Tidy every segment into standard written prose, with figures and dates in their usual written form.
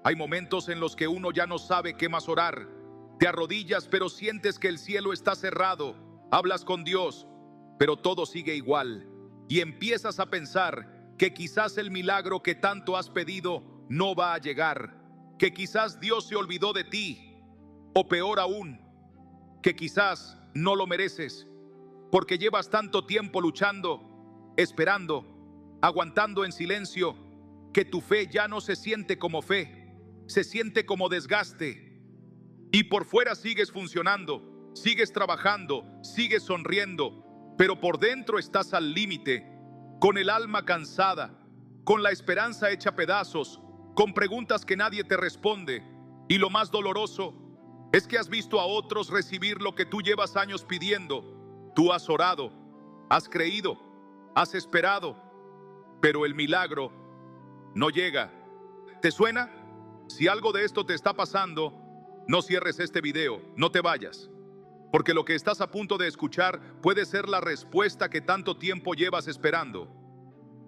Hay momentos en los que uno ya no sabe qué más orar. Te arrodillas, pero sientes que el cielo está cerrado. Hablas con Dios, pero todo sigue igual. Y empiezas a pensar que quizás el milagro que tanto has pedido no va a llegar. Que quizás Dios se olvidó de ti. O peor aún, que quizás no lo mereces. Porque llevas tanto tiempo luchando, esperando, aguantando en silencio, que tu fe ya no se siente como fe, se siente como desgaste. Y por fuera sigues funcionando, sigues trabajando, sigues sonriendo, pero por dentro estás al límite, con el alma cansada, con la esperanza hecha pedazos, con preguntas que nadie te responde. Y lo más doloroso es que has visto a otros recibir lo que tú llevas años pidiendo. Tú has orado, has creído, has esperado, pero el milagro no llega. ¿Te suena? Si algo de esto te está pasando, no cierres este video, no te vayas, porque lo que estás a punto de escuchar puede ser la respuesta que tanto tiempo llevas esperando.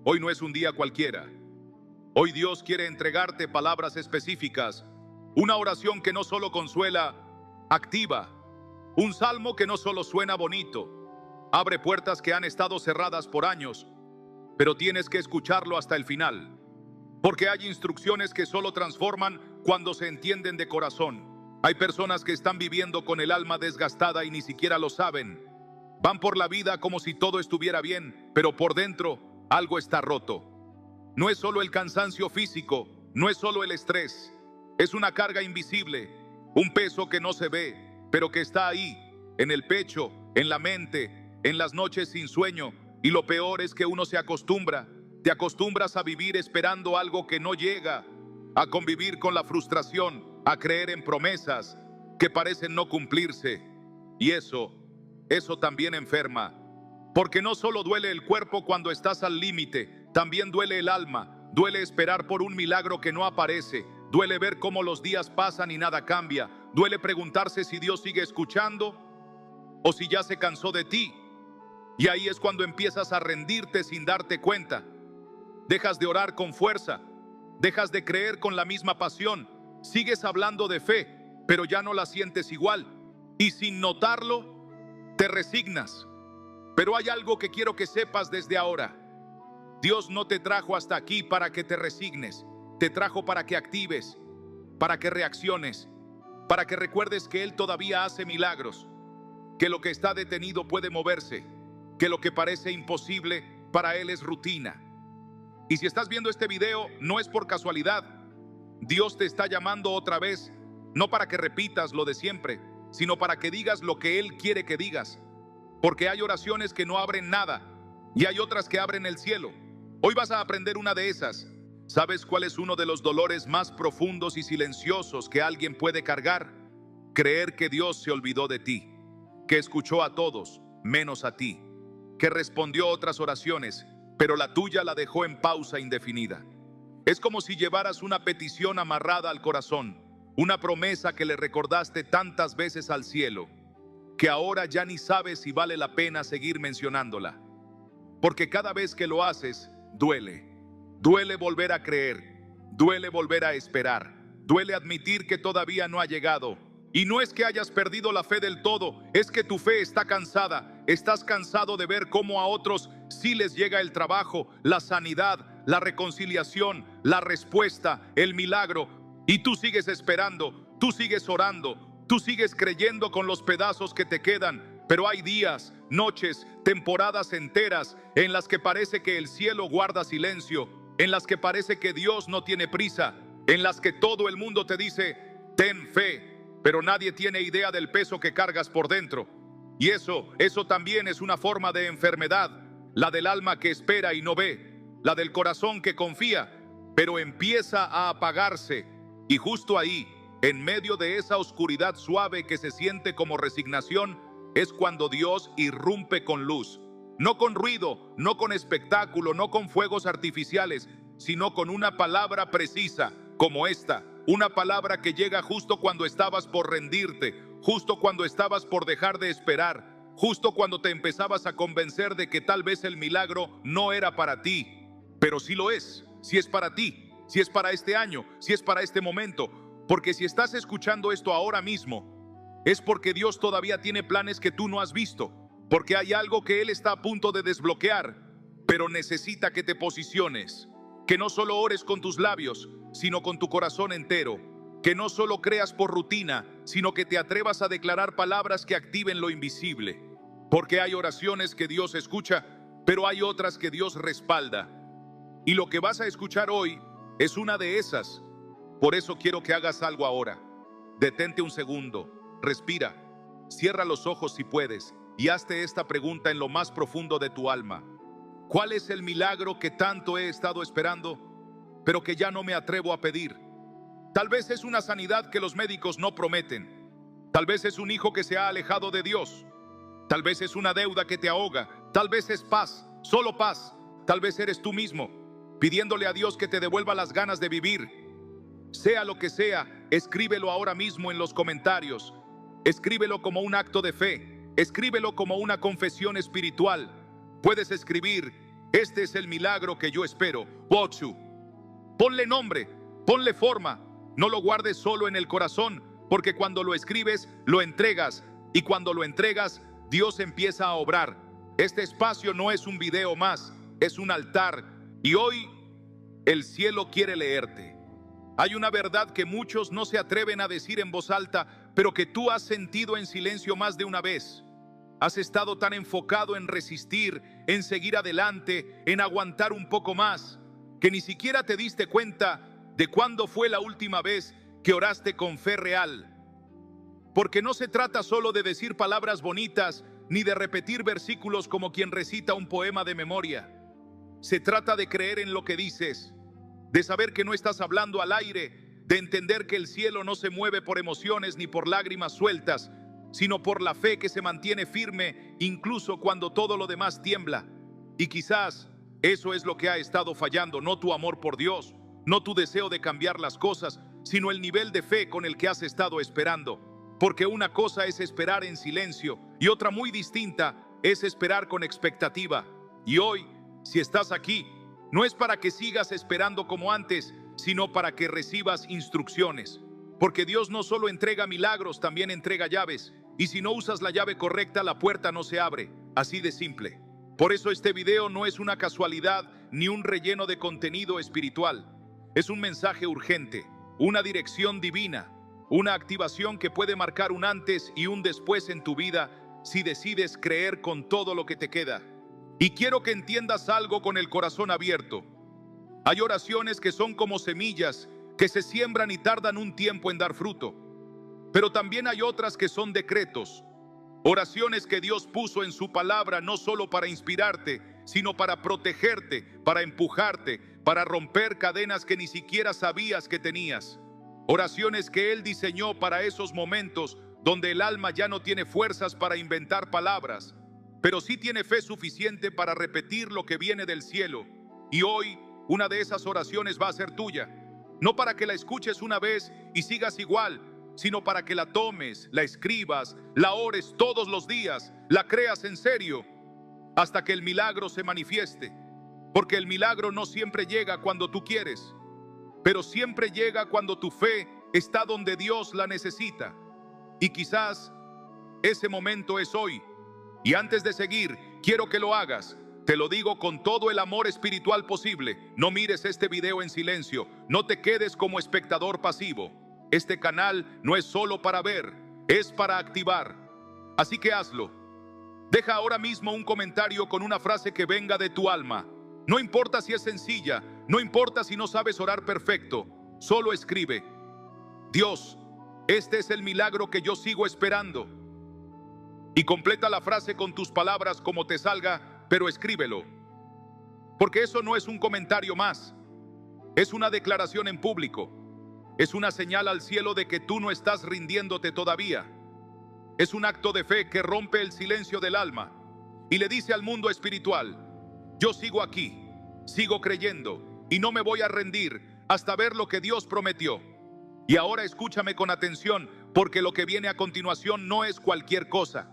Hoy no es un día cualquiera. Hoy Dios quiere entregarte palabras específicas, una oración que no solo consuela, activa, un salmo que no solo suena bonito, abre puertas que han estado cerradas por años, pero tienes que escucharlo hasta el final. Porque hay instrucciones que solo transforman cuando se entienden de corazón. Hay personas que están viviendo con el alma desgastada y ni siquiera lo saben. Van por la vida como si todo estuviera bien, pero por dentro algo está roto. No es solo el cansancio físico, no es solo el estrés. Es una carga invisible, un peso que no se ve, pero que está ahí, en el pecho, en la mente, en las noches sin sueño. Y lo peor es que uno se acostumbra. Te acostumbras a vivir esperando algo que no llega, a convivir con la frustración, a creer en promesas que parecen no cumplirse. Y eso también enferma. Porque no solo duele el cuerpo cuando estás al límite, también duele el alma. Duele esperar por un milagro que no aparece. Duele ver cómo los días pasan y nada cambia. Duele preguntarse si Dios sigue escuchando o si ya se cansó de ti. Y ahí es cuando empiezas a rendirte sin darte cuenta. Dejas de orar con fuerza, dejas de creer con la misma pasión, sigues hablando de fe, pero ya no la sientes igual. Y sin notarlo, te resignas. Pero hay algo que quiero que sepas desde ahora. Dios no te trajo hasta aquí para que te resignes, te trajo para que actives, para que reacciones, para que recuerdes que Él todavía hace milagros, que lo que está detenido puede moverse, que lo que parece imposible para Él es rutina. Y si estás viendo este video, no es por casualidad. Dios te está llamando otra vez, no para que repitas lo de siempre, sino para que digas lo que Él quiere que digas. Porque hay oraciones que no abren nada y hay otras que abren el cielo. Hoy vas a aprender una de esas. ¿Sabes cuál es uno de los dolores más profundos y silenciosos que alguien puede cargar? Creer que Dios se olvidó de ti, que escuchó a todos, menos a ti, que respondió otras oraciones, pero la tuya la dejó en pausa indefinida. Es como si llevaras una petición amarrada al corazón, una promesa que le recordaste tantas veces al cielo, que ahora ya ni sabes si vale la pena seguir mencionándola. Porque cada vez que lo haces, duele. Duele volver a creer, duele volver a esperar, duele admitir que todavía no ha llegado. Y no es que hayas perdido la fe del todo, es que tu fe está cansada. Estás cansado de ver cómo a otros sí les llega el trabajo, la sanidad, la reconciliación, la respuesta, el milagro. Y tú sigues esperando, tú sigues orando, tú sigues creyendo con los pedazos que te quedan. Pero hay días, noches, temporadas enteras en las que parece que el cielo guarda silencio, en las que parece que Dios no tiene prisa, en las que todo el mundo te dice, ten fe. Pero nadie tiene idea del peso que cargas por dentro. Y eso también es una forma de enfermedad, la del alma que espera y no ve, la del corazón que confía, pero empieza a apagarse. Y justo ahí, en medio de esa oscuridad suave que se siente como resignación, es cuando Dios irrumpe con luz. No con ruido, no con espectáculo, no con fuegos artificiales, sino con una palabra precisa, como esta. Una palabra que llega justo cuando estabas por rendirte, justo cuando estabas por dejar de esperar, justo cuando te empezabas a convencer de que tal vez el milagro no era para ti. Pero sí lo es, sí es para ti, si es para este año, si es para este momento. Porque si estás escuchando esto ahora mismo, es porque Dios todavía tiene planes que tú no has visto, porque hay algo que Él está a punto de desbloquear, pero necesita que te posiciones, que no solo ores con tus labios, sino con tu corazón entero, que no solo creas por rutina, sino que te atrevas a declarar palabras que activen lo invisible, porque hay oraciones que Dios escucha, pero hay otras que Dios respalda, y lo que vas a escuchar hoy es una de esas. Por eso quiero que hagas algo ahora. Detente un segundo, respira, cierra los ojos si puedes y hazte esta pregunta en lo más profundo de tu alma. ¿Cuál es el milagro que tanto he estado esperando, pero que ya no me atrevo a pedir? Tal vez es una sanidad que los médicos no prometen. Tal vez es un hijo que se ha alejado de Dios. Tal vez es una deuda que te ahoga. Tal vez es paz, solo paz. Tal vez eres tú mismo, pidiéndole a Dios que te devuelva las ganas de vivir. Sea lo que sea, escríbelo ahora mismo en los comentarios. Escríbelo como un acto de fe. Escríbelo como una confesión espiritual. Puedes escribir: este es el milagro que yo espero. Bochu. Ponle nombre, ponle forma. No lo guardes solo en el corazón, porque cuando lo escribes, lo entregas. Y cuando lo entregas, Dios empieza a obrar. Este espacio no es un video más, es un altar. Y hoy el cielo quiere leerte. Hay una verdad que muchos no se atreven a decir en voz alta, pero que tú has sentido en silencio más de una vez. Has estado tan enfocado en resistir, en seguir adelante, en aguantar un poco más, que ni siquiera te diste cuenta de cuándo fue la última vez que oraste con fe real. Porque no se trata solo de decir palabras bonitas, ni de repetir versículos como quien recita un poema de memoria. Se trata de creer en lo que dices, de saber que no estás hablando al aire, de entender que el cielo no se mueve por emociones ni por lágrimas sueltas, sino por la fe que se mantiene firme incluso cuando todo lo demás tiembla. Y quizás eso es lo que ha estado fallando, no tu amor por Dios, no tu deseo de cambiar las cosas, sino el nivel de fe con el que has estado esperando. Porque una cosa es esperar en silencio y otra muy distinta es esperar con expectativa. Y hoy, si estás aquí, no es para que sigas esperando como antes, sino para que recibas instrucciones. Porque Dios no solo entrega milagros, también entrega llaves. Y si no usas la llave correcta, la puerta no se abre. Así de simple. Por eso este video no es una casualidad ni un relleno de contenido espiritual. Es un mensaje urgente, una dirección divina, una activación que puede marcar un antes y un después en tu vida si decides creer con todo lo que te queda. Y quiero que entiendas algo con el corazón abierto. Hay oraciones que son como semillas que se siembran y tardan un tiempo en dar fruto. Pero también hay otras que son decretos. Oraciones que Dios puso en su palabra no solo para inspirarte, sino para protegerte, para empujarte, para romper cadenas que ni siquiera sabías que tenías. Oraciones que Él diseñó para esos momentos donde el alma ya no tiene fuerzas para inventar palabras, pero sí tiene fe suficiente para repetir lo que viene del cielo. Y hoy, una de esas oraciones va a ser tuya. No para que la escuches una vez y sigas igual, sino para que la tomes, la escribas, la ores todos los días, la creas en serio, hasta que el milagro se manifieste. Porque el milagro no siempre llega cuando tú quieres, pero siempre llega cuando tu fe está donde Dios la necesita. Y quizás ese momento es hoy. Y antes de seguir, quiero que lo hagas. Te lo digo con todo el amor espiritual posible. No mires este video en silencio. No te quedes como espectador pasivo. Este canal no es solo para ver, es para activar. Así que hazlo. Deja ahora mismo un comentario con una frase que venga de tu alma. No importa si es sencilla, no importa si no sabes orar perfecto. Solo escribe: Dios, este es el milagro que yo sigo esperando. Y completa la frase con tus palabras como te salga, pero escríbelo. Porque eso no es un comentario más. Es una declaración en público. Es una señal al cielo de que tú no estás rindiéndote todavía. Es un acto de fe que rompe el silencio del alma y le dice al mundo espiritual: yo sigo aquí, sigo creyendo y no me voy a rendir hasta ver lo que Dios prometió. Y ahora escúchame con atención, porque lo que viene a continuación no es cualquier cosa.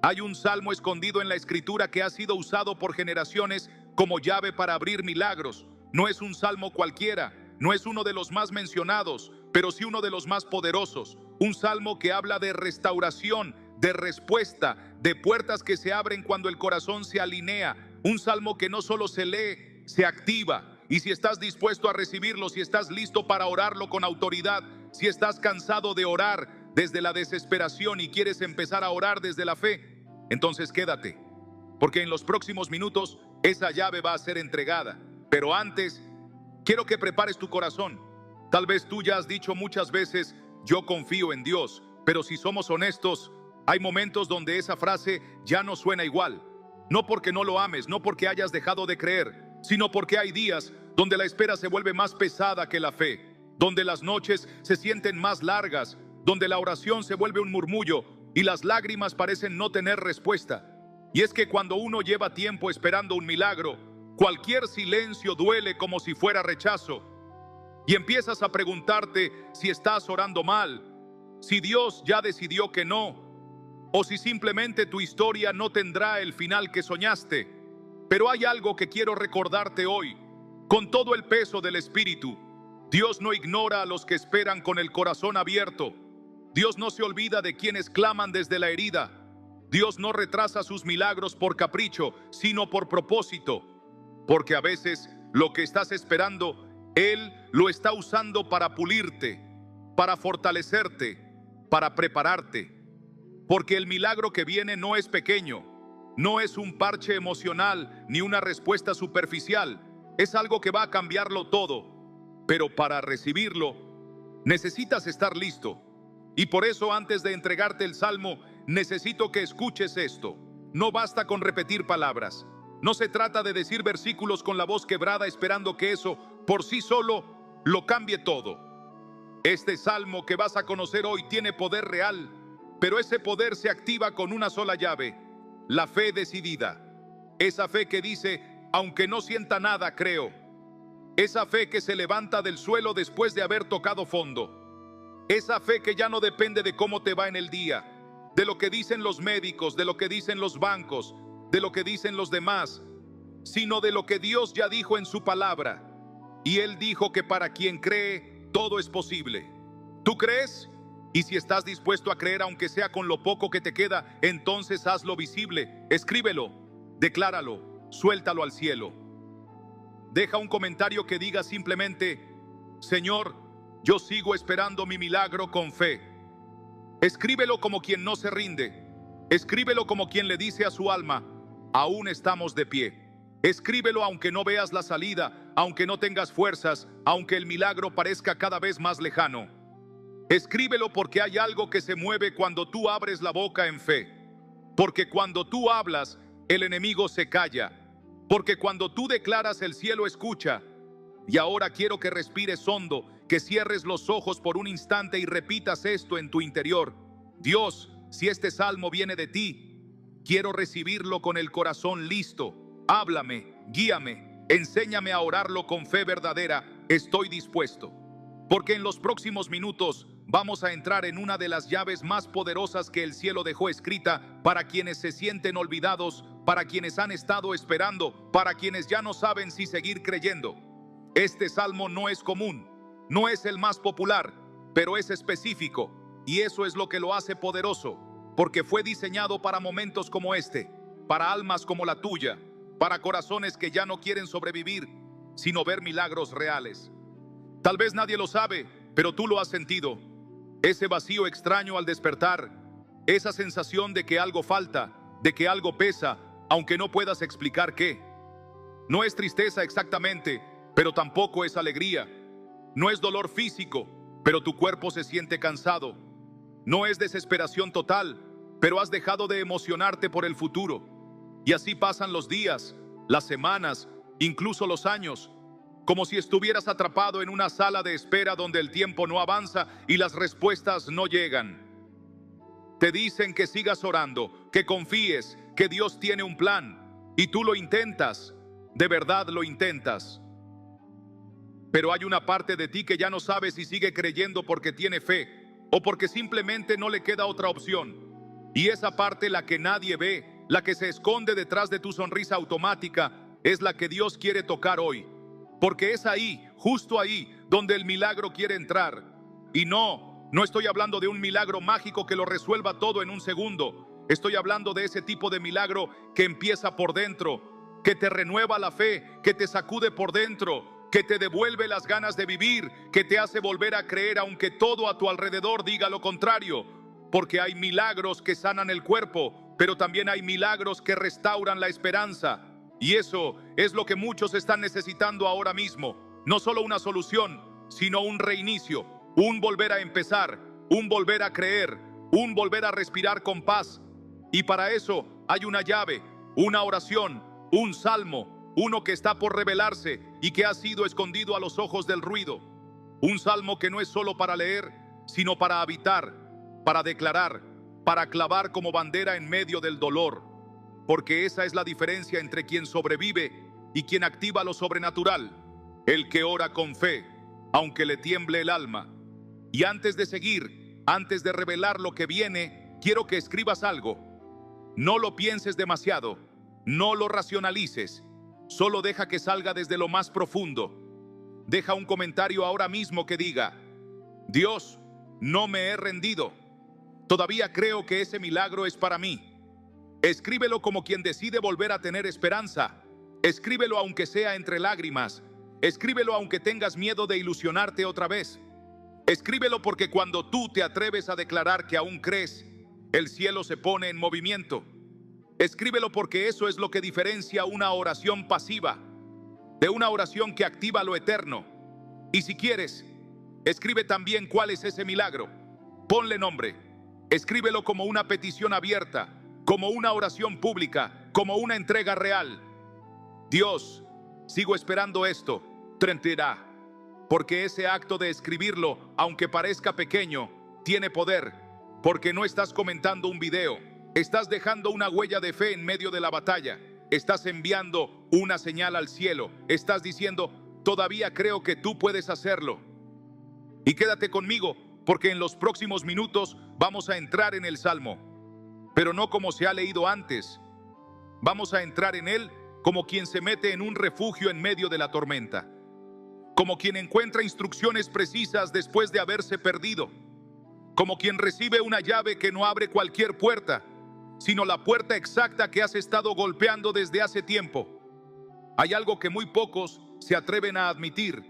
Hay un salmo escondido en la escritura que ha sido usado por generaciones como llave para abrir milagros, No es un salmo cualquiera, no es uno de los más mencionados, pero sí uno de los más poderosos. Un salmo que habla de restauración, de respuesta, de puertas que se abren cuando el corazón se alinea. Un salmo que no solo se lee, se activa. Y si estás dispuesto a recibirlo, si estás listo para orarlo con autoridad, si estás cansado de orar desde la desesperación y quieres empezar a orar desde la fe, entonces quédate, porque en los próximos minutos esa llave va a ser entregada. Pero antes, quiero que prepares tu corazón. Tal vez tú ya has dicho muchas veces, yo confío en Dios, pero si somos honestos, hay momentos donde esa frase ya no suena igual. No porque no lo ames, no porque hayas dejado de creer, sino porque hay días donde la espera se vuelve más pesada que la fe, donde las noches se sienten más largas, donde la oración se vuelve un murmullo y las lágrimas parecen no tener respuesta. Y es que cuando uno lleva tiempo esperando un milagro, cualquier silencio duele como si fuera rechazo. Y empiezas a preguntarte si estás orando mal, si Dios ya decidió que no, o si simplemente tu historia no tendrá el final que soñaste. Pero hay algo que quiero recordarte hoy, con todo el peso del Espíritu. Dios no ignora a los que esperan con el corazón abierto. Dios no se olvida de quienes claman desde la herida. Dios no retrasa sus milagros por capricho, sino por propósito. Porque a veces lo que estás esperando, Él lo está usando para pulirte, para fortalecerte, para prepararte. Porque el milagro que viene no es pequeño, no es un parche emocional ni una respuesta superficial. Es algo que va a cambiarlo todo. Pero para recibirlo, necesitas estar listo. Y por eso, antes de entregarte el salmo, necesito que escuches esto. No basta con repetir palabras. No se trata de decir versículos con la voz quebrada esperando que eso por sí solo lo cambie todo. Este salmo que vas a conocer hoy tiene poder real, pero ese poder se activa con una sola llave: la fe decidida. Esa fe que dice, aunque no sienta nada, creo. Esa fe que se levanta del suelo después de haber tocado fondo. Esa fe que ya no depende de cómo te va en el día, de lo que dicen los médicos, de lo que dicen los bancos, de lo que dicen los demás, sino de lo que Dios ya dijo en su palabra. Y Él dijo que para quien cree, todo es posible. ¿Tú crees? Y si estás dispuesto a creer, aunque sea con lo poco que te queda, entonces hazlo visible. Escríbelo, decláralo, suéltalo al cielo. Deja un comentario que diga simplemente: Señor, yo sigo esperando mi milagro con fe. Escríbelo como quien no se rinde. Escríbelo como quien le dice a su alma: aún estamos de pie. Escríbelo aunque no veas la salida, aunque no tengas fuerzas, aunque el milagro parezca cada vez más lejano. Escríbelo porque hay algo que se mueve cuando tú abres la boca en fe. Porque cuando tú hablas, el enemigo se calla. Porque cuando tú declaras, el cielo escucha. Y ahora quiero que respires hondo, que cierres los ojos por un instante y repitas esto en tu interior: Dios, si este salmo viene de ti, quiero recibirlo con el corazón listo. Háblame, guíame, enséñame a orarlo con fe verdadera. Estoy dispuesto. Porque en los próximos minutos vamos a entrar en una de las llaves más poderosas que el cielo dejó escrita para quienes se sienten olvidados, para quienes han estado esperando, para quienes ya no saben si seguir creyendo. Este salmo no es común, no es el más popular, pero es específico, y eso es lo que lo hace poderoso, porque fue diseñado para momentos como este, para almas como la tuya, para corazones que ya no quieren sobrevivir, sino ver milagros reales. Tal vez nadie lo sabe, pero tú lo has sentido. Ese vacío extraño al despertar, esa sensación de que algo falta, de que algo pesa, aunque no puedas explicar qué. No es tristeza exactamente, pero tampoco es alegría. No es dolor físico, pero tu cuerpo se siente cansado. No es desesperación total, pero has dejado de emocionarte por el futuro. Y así pasan los días, las semanas, incluso los años, como si estuvieras atrapado en una sala de espera donde el tiempo no avanza y las respuestas no llegan. Te dicen que sigas orando, que confíes, que Dios tiene un plan, y tú lo intentas, de verdad lo intentas. Pero hay una parte de ti que ya no sabe si sigue creyendo porque tiene fe o porque simplemente no le queda otra opción. Y esa parte, la que nadie ve, la que se esconde detrás de tu sonrisa automática, es la que Dios quiere tocar hoy. porque es ahí, justo ahí, donde el milagro quiere entrar. Y no estoy hablando de un milagro mágico que lo resuelva todo en un segundo. Estoy hablando de ese tipo de milagro que empieza por dentro, que te renueva la fe, que te sacude por dentro, que te devuelve las ganas de vivir, que te hace volver a creer aunque todo a tu alrededor diga lo contrario. Porque hay milagros que sanan el cuerpo, pero también hay milagros que restauran la esperanza. Y eso es lo que muchos están necesitando ahora mismo. No solo una solución, sino un reinicio, un volver a empezar, un volver a creer, un volver a respirar con paz. Y para eso hay una llave, una oración, un salmo, uno que está por revelarse y que ha sido escondido a los ojos del ruido. Un salmo que no es solo para leer, sino para habitar, para declarar, para clavar como bandera en medio del dolor. Porque esa es la diferencia entre quien sobrevive y quien activa lo sobrenatural. El que ora con fe, aunque le tiemble el alma. Y antes de seguir, antes de revelar lo que viene, quiero que escribas algo. No lo pienses demasiado, no lo racionalices, solo deja que salga desde lo más profundo. Deja un comentario ahora mismo que diga: Dios, no me he rendido. Todavía creo que ese milagro es para mí. Escríbelo como quien decide volver a tener esperanza. Escríbelo aunque sea entre lágrimas. Escríbelo aunque tengas miedo de ilusionarte otra vez. Escríbelo porque cuando tú te atreves a declarar que aún crees, el cielo se pone en movimiento. Escríbelo porque eso es lo que diferencia una oración pasiva de una oración que activa lo eterno. Y si quieres, escribe también cuál es ese milagro. Ponle nombre. Escríbelo como una petición abierta, como una oración pública, como una entrega real. Dios, sigo esperando esto, trentirá. Porque ese acto de escribirlo, aunque parezca pequeño, tiene poder. Porque no estás comentando un video, estás dejando una huella de fe en medio de la batalla. Estás enviando una señal al cielo. Estás diciendo: todavía creo que tú puedes hacerlo. Y quédate conmigo, porque en los próximos minutos vamos a entrar en el Salmo. Pero no como se ha leído antes. Vamos a entrar en él como quien se mete en un refugio en medio de la tormenta. Como quien encuentra instrucciones precisas después de haberse perdido. Como quien recibe una llave que no abre cualquier puerta, sino la puerta exacta que has estado golpeando desde hace tiempo. Hay algo que muy pocos se atreven a admitir,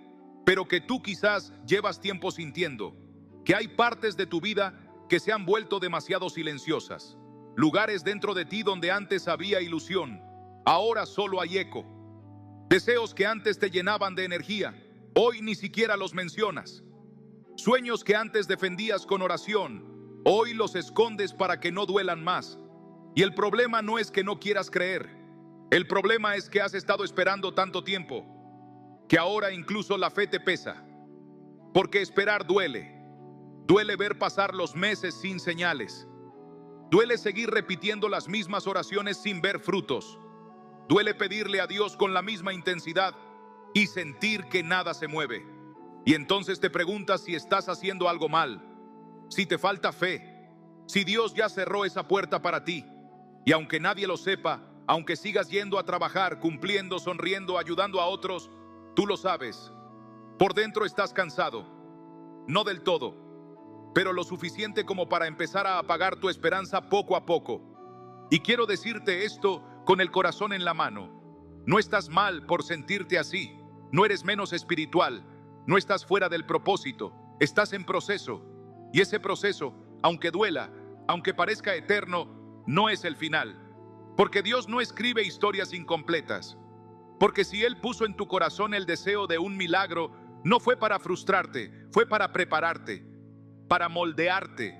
pero que tú quizás llevas tiempo sintiendo. Que hay partes de tu vida que se han vuelto demasiado silenciosas. Lugares dentro de ti donde antes había ilusión, ahora solo hay eco. Deseos que antes te llenaban de energía, hoy ni siquiera los mencionas. Sueños que antes defendías con oración, hoy los escondes para que no duelan más. Y el problema no es que no quieras creer. El problema es que has estado esperando tanto tiempo, que ahora incluso la fe te pesa. Porque esperar duele. Duele ver pasar los meses sin señales. Duele seguir repitiendo las mismas oraciones sin ver frutos. Duele pedirle a Dios con la misma intensidad y sentir que nada se mueve. Y entonces te preguntas si estás haciendo algo mal, si te falta fe, si Dios ya cerró esa puerta para ti. Y aunque nadie lo sepa, aunque sigas yendo a trabajar, cumpliendo, sonriendo, ayudando a otros, tú lo sabes. Por dentro estás cansado. No del todo, pero lo suficiente como para empezar a apagar tu esperanza poco a poco. Y quiero decirte esto con el corazón en la mano. No estás mal por sentirte así. No eres menos espiritual. No estás fuera del propósito. Estás en proceso. Y ese proceso, aunque duela, aunque parezca eterno, no es el final. Porque Dios no escribe historias incompletas. Porque si Él puso en tu corazón el deseo de un milagro, no fue para frustrarte, fue para prepararte, para moldearte,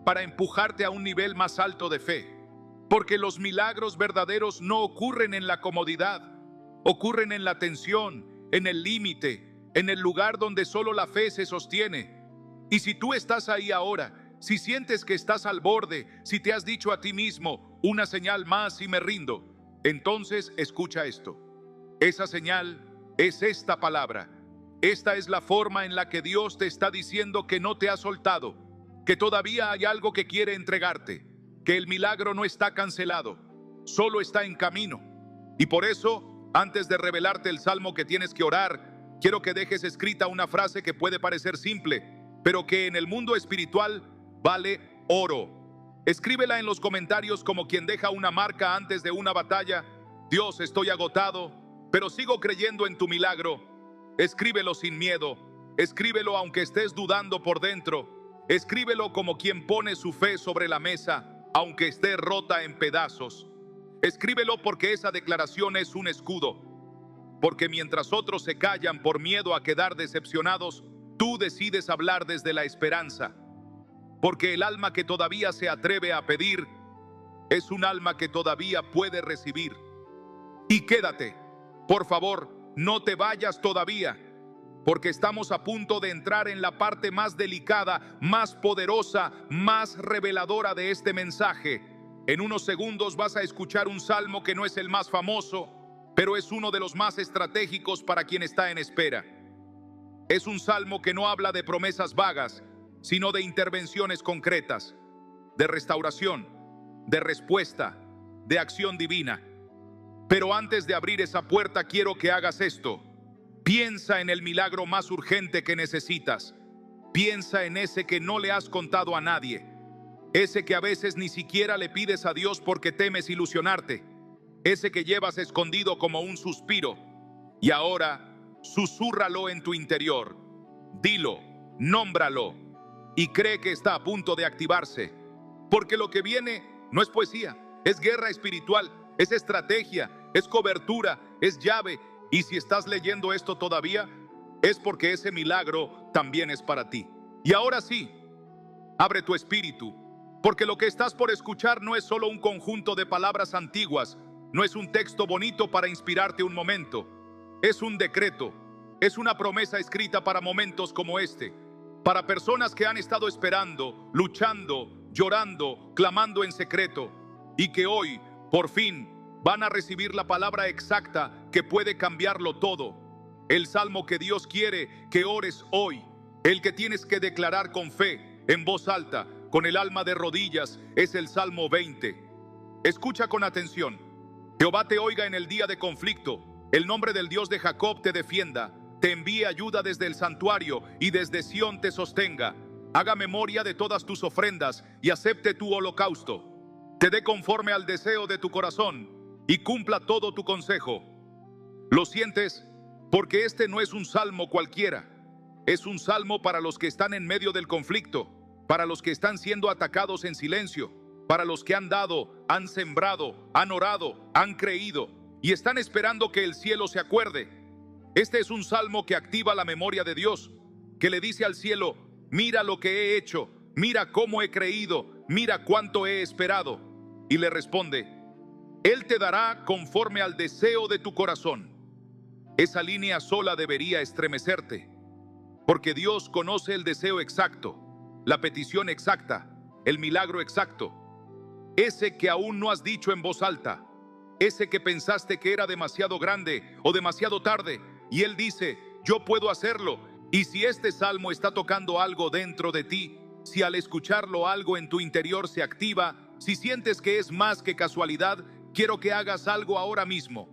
para empujarte a un nivel más alto de fe. Porque los milagros verdaderos no ocurren en la comodidad, ocurren en la tensión, en el límite, en el lugar donde solo la fe se sostiene. Y si tú estás ahí ahora, si sientes que estás al borde, si te has dicho a ti mismo, una señal más y me rindo, entonces escucha esto. Esa señal es esta palabra. Esta es la forma en la que Dios te está diciendo que no te ha soltado, que todavía hay algo que quiere entregarte, que el milagro no está cancelado, solo está en camino. Y por eso, antes de revelarte el salmo que tienes que orar, quiero que dejes escrita una frase que puede parecer simple, pero que en el mundo espiritual vale oro. Escríbela en los comentarios como quien deja una marca antes de una batalla. Dios, estoy agotado, pero sigo creyendo en tu milagro. Escríbelo sin miedo. Escríbelo aunque estés dudando por dentro. Escríbelo como quien pone su fe sobre la mesa, aunque esté rota en pedazos. Escríbelo porque esa declaración es un escudo. Porque mientras otros se callan por miedo a quedar decepcionados, tú decides hablar desde la esperanza. Porque el alma que todavía se atreve a pedir es un alma que todavía puede recibir. Y quédate, por favor, no te vayas todavía, porque estamos a punto de entrar en la parte más delicada, más poderosa, más reveladora de este mensaje. En unos segundos vas a escuchar un salmo que no es el más famoso, pero es uno de los más estratégicos para quien está en espera. Es un salmo que no habla de promesas vagas, sino de intervenciones concretas, de restauración, de respuesta, de acción divina. Pero antes de abrir esa puerta, quiero que hagas esto. Piensa en el milagro más urgente que necesitas. Piensa en ese que no le has contado a nadie. Ese que a veces ni siquiera le pides a Dios porque temes ilusionarte. Ese que llevas escondido como un suspiro. Y ahora, susúrralo en tu interior. Dilo, nómbralo. Y cree que está a punto de activarse. Porque lo que viene no es poesía, es guerra espiritual, es estrategia, es cobertura, es llave. Y si estás leyendo esto todavía, es porque ese milagro también es para ti. Y ahora sí, abre tu espíritu, porque lo que estás por escuchar no es solo un conjunto de palabras antiguas, no es un texto bonito para inspirarte un momento, es un decreto, es una promesa escrita para momentos como este, para personas que han estado esperando, luchando, llorando, clamando en secreto, y que hoy, por fin, van a recibir la palabra exacta que puede cambiarlo todo. El salmo que Dios quiere que ores hoy, el que tienes que declarar con fe, en voz alta, con el alma de rodillas, es el Salmo 20. Escucha con atención. Jehová te oiga en el día de conflicto, el nombre del Dios de Jacob te defienda, te envíe ayuda desde el santuario y desde Sión te sostenga. Haga memoria de todas tus ofrendas y acepte tu holocausto. Te dé conforme al deseo de tu corazón y cumpla todo tu consejo. ¿Lo sientes? Porque este no es un salmo cualquiera. Es un salmo para los que están en medio del conflicto, para los que están siendo atacados en silencio, para los que han dado, han sembrado, han orado, han creído y están esperando que el cielo se acuerde. Este es un salmo que activa la memoria de Dios, que le dice al cielo: mira lo que he hecho, mira cómo he creído, mira cuánto he esperado. Y le responde: Él te dará conforme al deseo de tu corazón. Esa línea sola debería estremecerte, porque Dios conoce el deseo exacto, la petición exacta, el milagro exacto. Ese que aún no has dicho en voz alta, ese que pensaste que era demasiado grande o demasiado tarde, y Él dice: yo puedo hacerlo. Y si este salmo está tocando algo dentro de ti, si al escucharlo algo en tu interior se activa, si sientes que es más que casualidad, quiero que hagas algo ahora mismo.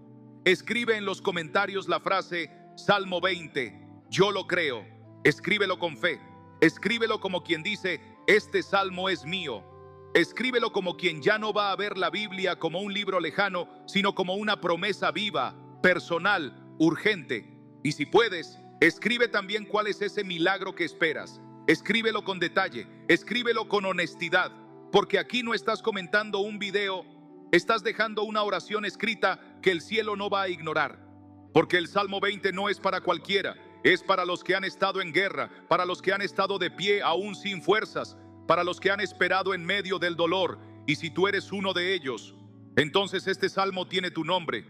Escribe en los comentarios la frase Salmo 20, yo lo creo. Escríbelo con fe. Escríbelo como quien dice: este salmo es mío. Escríbelo como quien ya no va a ver la Biblia como un libro lejano, sino como una promesa viva, personal, urgente. Y si puedes, escribe también cuál es ese milagro que esperas. Escríbelo con detalle, escríbelo con honestidad, porque aquí no estás comentando un video, estás dejando una oración escrita que el cielo no va a ignorar. Porque el Salmo 20 no es para cualquiera, es para los que han estado en guerra, para los que han estado de pie aún sin fuerzas, para los que han esperado en medio del dolor. Y si tú eres uno de ellos, entonces este salmo tiene tu nombre.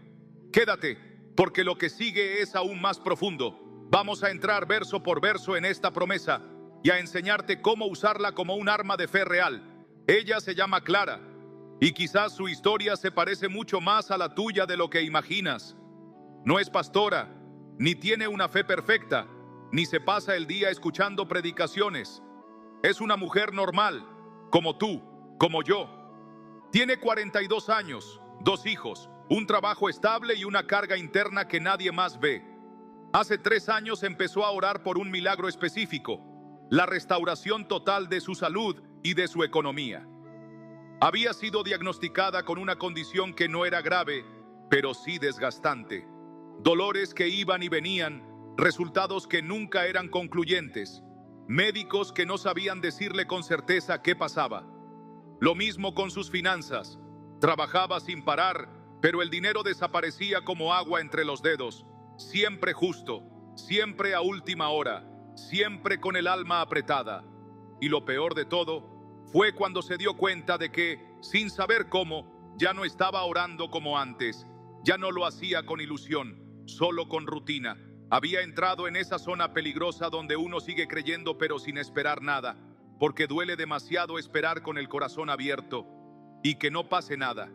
Quédate, porque lo que sigue es aún más profundo. Vamos a entrar verso por verso en esta promesa y a enseñarte cómo usarla como un arma de fe real. Ella se llama Clara, y quizás su historia se parece mucho más a la tuya de lo que imaginas. No es pastora, ni tiene una fe perfecta, ni se pasa el día escuchando predicaciones. Es una mujer normal, como tú, como yo. Tiene 42 años, 2 hijos, un trabajo estable y una carga interna que nadie más ve. Hace 3 años empezó a orar por un milagro específico: la restauración total de su salud y de su economía. Había sido diagnosticada con una condición que no era grave, pero sí desgastante. Dolores que iban y venían, resultados que nunca eran concluyentes, médicos que no sabían decirle con certeza qué pasaba. Lo mismo con sus finanzas. Trabajaba sin parar, pero el dinero desaparecía como agua entre los dedos. Siempre justo, siempre a última hora, siempre con el alma apretada. Y lo peor de todo fue cuando se dio cuenta de que, sin saber cómo, ya no estaba orando como antes. Ya no lo hacía con ilusión, solo con rutina. Había entrado en esa zona peligrosa donde uno sigue creyendo pero sin esperar nada, porque duele demasiado esperar con el corazón abierto y que no pase nada.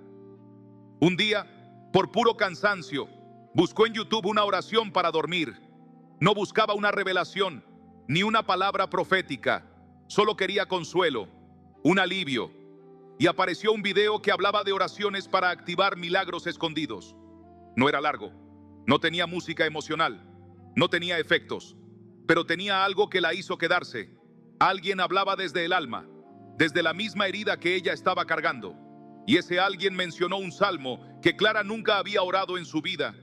Un día, por puro cansancio, buscó en YouTube una oración para dormir. No buscaba una revelación, ni una palabra profética. Solo quería consuelo, un alivio. Y apareció un video que hablaba de oraciones para activar milagros escondidos. No era largo, no tenía música emocional, no tenía efectos, pero tenía algo que la hizo quedarse. Alguien hablaba desde el alma, desde la misma herida que ella estaba cargando. Y ese alguien mencionó un salmo que Clara nunca había orado en su vida,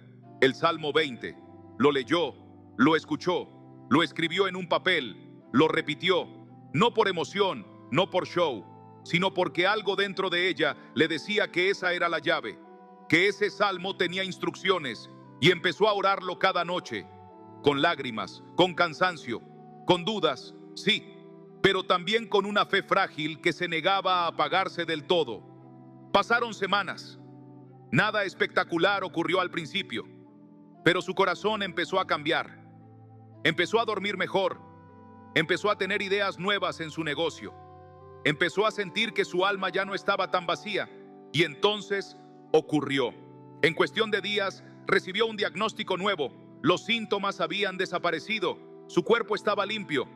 el Salmo 20. Lo leyó, lo escuchó, lo escribió en un papel, lo repitió, no por emoción, no por show, sino porque algo dentro de ella le decía que esa era la llave, que ese salmo tenía instrucciones, y empezó a orarlo cada noche, con lágrimas, con cansancio, con dudas, sí, pero también con una fe frágil que se negaba a apagarse del todo. Pasaron semanas. Nada espectacular ocurrió al principio, pero su corazón empezó a cambiar. Empezó a dormir mejor, empezó a tener ideas nuevas en su negocio, empezó a sentir que su alma ya no estaba tan vacía, y entonces ocurrió. En cuestión de días recibió un diagnóstico nuevo. Los síntomas habían desaparecido, su cuerpo estaba limpio.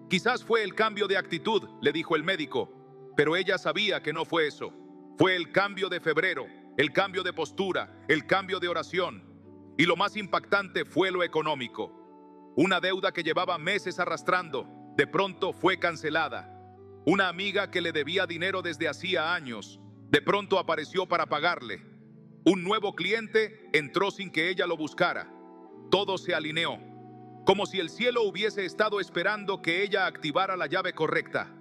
Quizás fue el cambio de actitud, le dijo el médico, pero ella sabía que no fue eso. Fue el cambio de febrero, el cambio de postura, el cambio de oración. Y lo más impactante fue lo económico. Una deuda que llevaba meses arrastrando, de pronto fue cancelada. Una amiga que le debía dinero desde hacía años, de pronto apareció para pagarle. Un nuevo cliente entró sin que ella lo buscara. Todo se alineó, como si el cielo hubiese estado esperando que ella activara la llave correcta.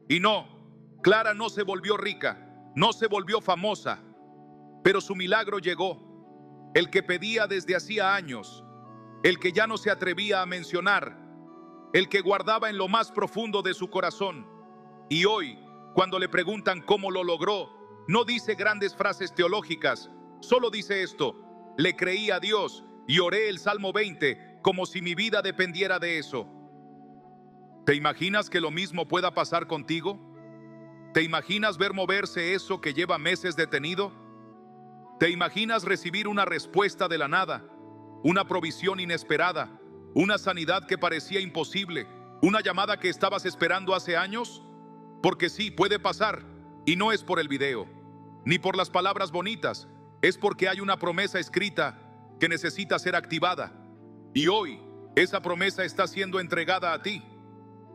Y no, Clara no se volvió rica, no se volvió famosa, pero su milagro llegó, el que pedía desde hacía años, el que ya no se atrevía a mencionar, el que guardaba en lo más profundo de su corazón. Y hoy, cuando le preguntan cómo lo logró, no dice grandes frases teológicas, solo dice esto: le creí a Dios y oré el Salmo 20 como si mi vida dependiera de eso. ¿Te imaginas que lo mismo pueda pasar contigo? ¿Te imaginas ver moverse eso que lleva meses detenido? ¿Te imaginas recibir una respuesta de la nada, una provisión inesperada, una sanidad que parecía imposible, una llamada que estabas esperando hace años? Porque sí, puede pasar, y no es por el video, ni por las palabras bonitas, es porque hay una promesa escrita que necesita ser activada. Y hoy, esa promesa está siendo entregada a ti.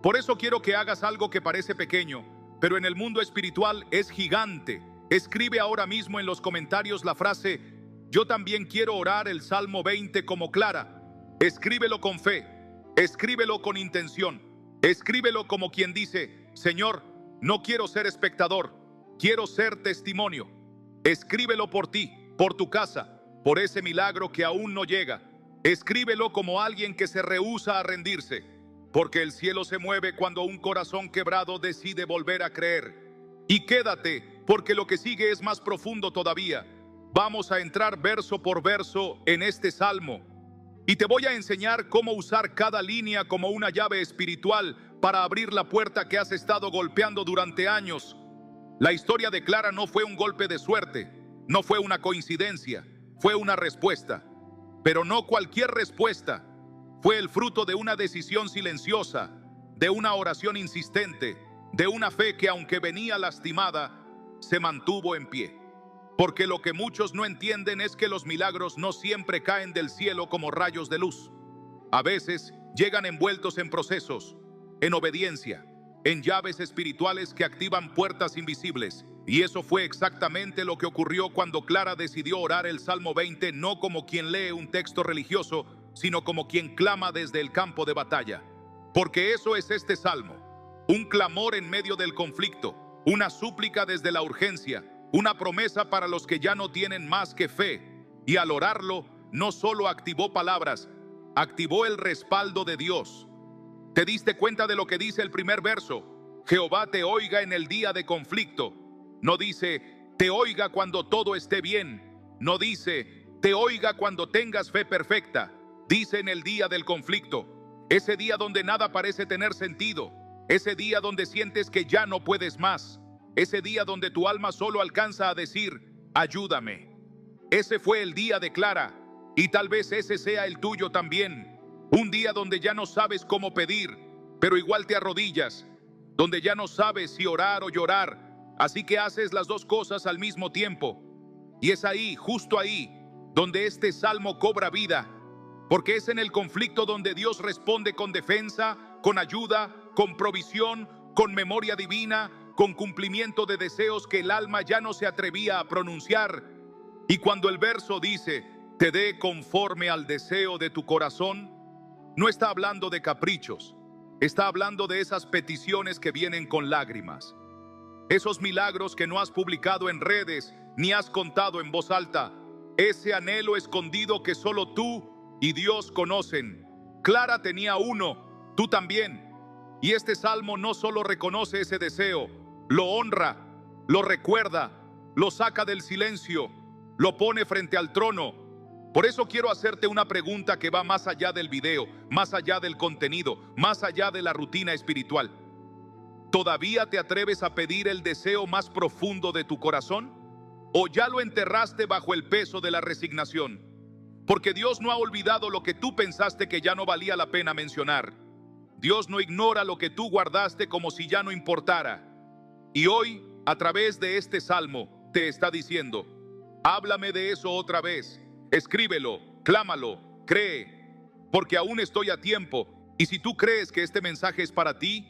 Por eso quiero que hagas algo que parece pequeño, pero en el mundo espiritual es gigante. Escribe ahora mismo en los comentarios la frase: yo también quiero orar el Salmo 20 como Clara. Escríbelo con fe, escríbelo con intención, escríbelo como quien dice: Señor, no quiero ser espectador, quiero ser testimonio. Escríbelo por ti, por tu casa, por ese milagro que aún no llega. Escríbelo como alguien que se rehúsa a rendirse, porque el cielo se mueve cuando un corazón quebrado decide volver a creer. Y quédate, porque lo que sigue es más profundo todavía. Vamos a entrar verso por verso en este salmo, y te voy a enseñar cómo usar cada línea como una llave espiritual para abrir la puerta que has estado golpeando durante años. La historia de Clara no fue un golpe de suerte, no fue una coincidencia, fue una respuesta. Pero no cualquier respuesta. Fue el fruto de una decisión silenciosa, de una oración insistente, de una fe que, aunque venía lastimada, se mantuvo en pie. Porque lo que muchos no entienden es que los milagros no siempre caen del cielo como rayos de luz. A veces llegan envueltos en procesos, en obediencia, en llaves espirituales que activan puertas invisibles. Y eso fue exactamente lo que ocurrió cuando Clara decidió orar el Salmo 20, no como quien lee un texto religioso, sino como quien clama desde el campo de batalla. Porque eso es este salmo: un clamor en medio del conflicto, una súplica desde la urgencia, una promesa para los que ya no tienen más que fe. Y al orarlo, no solo activó palabras, activó el respaldo de Dios. ¿Te diste cuenta de lo que dice el primer verso? Jehová te oiga en el día de conflicto. No dice, te oiga cuando todo esté bien. No dice, te oiga cuando tengas fe perfecta. Dice en el día del conflicto. Ese día donde nada parece tener sentido. Ese día donde sientes que ya no puedes más. Ese día donde tu alma solo alcanza a decir, ayúdame. Ese fue el día de Clara. Y tal vez ese sea el tuyo también. Un día donde ya no sabes cómo pedir, pero igual te arrodillas. Donde ya no sabes si orar o llorar. Así que haces las dos cosas al mismo tiempo. Y es ahí, justo ahí, donde este salmo cobra vida. Porque es en el conflicto donde Dios responde con defensa, con ayuda, con provisión, con memoria divina, con cumplimiento de deseos que el alma ya no se atrevía a pronunciar. Y cuando el verso dice, te dé conforme al deseo de tu corazón, no está hablando de caprichos, está hablando de esas peticiones que vienen con lágrimas. Esos milagros que no has publicado en redes ni has contado en voz alta. Ese anhelo escondido que solo tú y Dios conocen. Clara tenía uno, tú también. Y este salmo no solo reconoce ese deseo, lo honra, lo recuerda, lo saca del silencio, lo pone frente al trono. Por eso quiero hacerte una pregunta que va más allá del video, más allá del contenido, más allá de la rutina espiritual. ¿Todavía te atreves a pedir el deseo más profundo de tu corazón? ¿O ya lo enterraste bajo el peso de la resignación? Porque Dios no ha olvidado lo que tú pensaste que ya no valía la pena mencionar. Dios no ignora lo que tú guardaste como si ya no importara. Y hoy, a través de este salmo, te está diciendo, háblame de eso otra vez. Escríbelo, clámalo, cree, porque aún estoy a tiempo. Y si tú crees que este mensaje es para ti,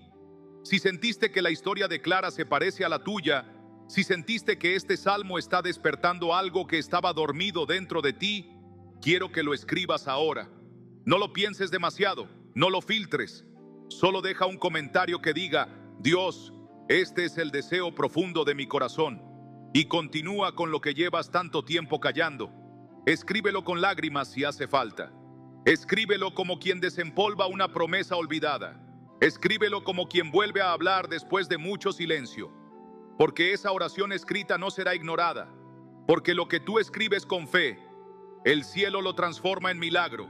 si sentiste que la historia de Clara se parece a la tuya, si sentiste que este salmo está despertando algo que estaba dormido dentro de ti, quiero que lo escribas ahora. No lo pienses demasiado, no lo filtres. Solo deja un comentario que diga, Dios, este es el deseo profundo de mi corazón. Y continúa con lo que llevas tanto tiempo callando. Escríbelo con lágrimas si hace falta. Escríbelo como quien desempolva una promesa olvidada. Escríbelo como quien vuelve a hablar después de mucho silencio. Porque esa oración escrita no será ignorada. Porque lo que tú escribes con fe, el cielo lo transforma en milagro.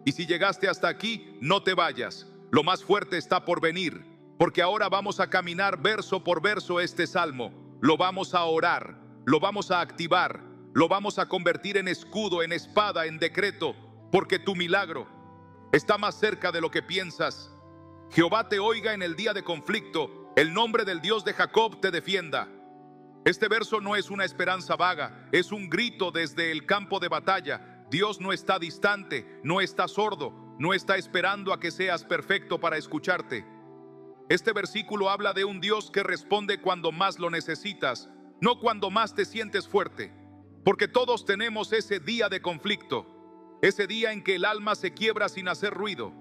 Y si llegaste hasta aquí, no te vayas. Lo más fuerte está por venir. Porque ahora vamos a caminar verso por verso este salmo. Lo vamos a orar, lo vamos a activar, lo vamos a convertir en escudo, en espada, en decreto. Porque tu milagro está más cerca de lo que piensas. Jehová te oiga en el día de conflicto, el nombre del Dios de Jacob te defienda. Este verso no es una esperanza vaga, es un grito desde el campo de batalla. Dios no está distante, no está sordo, no está esperando a que seas perfecto para escucharte. Este versículo habla de un Dios que responde cuando más lo necesitas, no cuando más te sientes fuerte. Porque todos tenemos ese día de conflicto, ese día en que el alma se quiebra sin hacer ruido,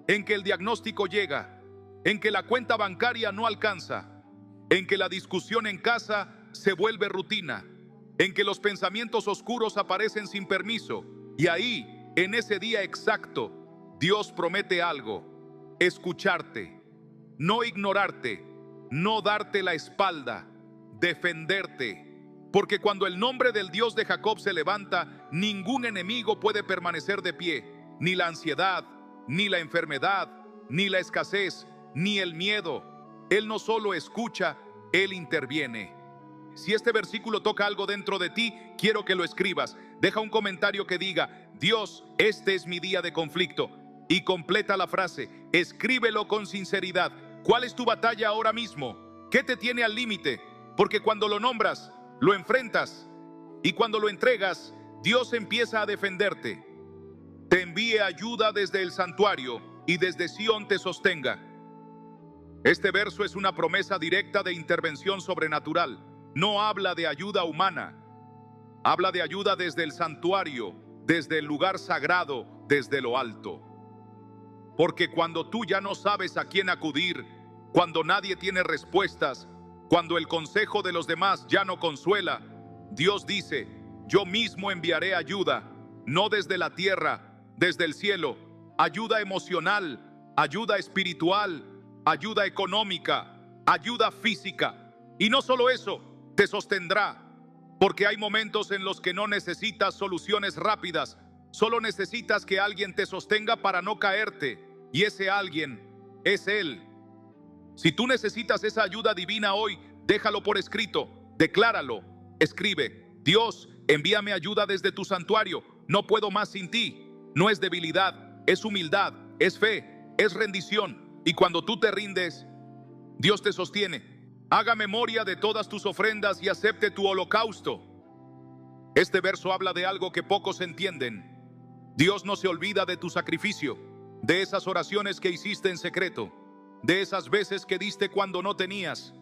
en que el diagnóstico llega, en que la cuenta bancaria no alcanza, en que la discusión en casa se vuelve rutina, en que los pensamientos oscuros aparecen sin permiso. Y ahí, en ese día exacto, Dios promete algo: escucharte, no ignorarte, no darte la espalda, defenderte. Porque cuando el nombre del Dios de Jacob se levanta, ningún enemigo puede permanecer de pie, ni la ansiedad, ni la enfermedad, ni la escasez, ni el miedo. Él no solo escucha, Él interviene. Si este versículo toca algo dentro de ti, quiero que lo escribas. Deja un comentario que diga, Dios, este es mi día de conflicto. Y completa la frase, escríbelo con sinceridad. ¿Cuál es tu batalla ahora mismo? ¿Qué te tiene al límite? Porque cuando lo nombras, lo enfrentas. Y cuando lo entregas, Dios empieza a defenderte. Te envía envíe ayuda desde el santuario y desde Sión te sostenga. Este verso es una promesa directa de intervención sobrenatural. No habla de ayuda humana, habla de ayuda desde el santuario, desde el lugar sagrado, desde lo alto. Porque cuando tú ya no sabes a quién acudir, cuando nadie tiene respuestas, cuando el consejo de los demás ya no consuela, Dios dice: yo mismo enviaré ayuda, no desde la tierra, desde el cielo, ayuda emocional, ayuda espiritual, ayuda económica, ayuda física. Y no solo eso, te sostendrá, porque hay momentos en los que no necesitas soluciones rápidas, solo necesitas que alguien te sostenga para no caerte, y ese alguien es Él. Si tú necesitas esa ayuda divina hoy, déjalo por escrito, decláralo, escribe: Dios, envíame ayuda desde tu santuario, no puedo más sin ti. No es debilidad, es humildad, es fe, es rendición. Y cuando tú te rindes, Dios te sostiene. Haga memoria de todas tus ofrendas y acepte tu holocausto. Este verso habla de algo que pocos entienden. Dios no se olvida de tu sacrificio, de esas oraciones que hiciste en secreto, de esas veces que diste cuando no tenías,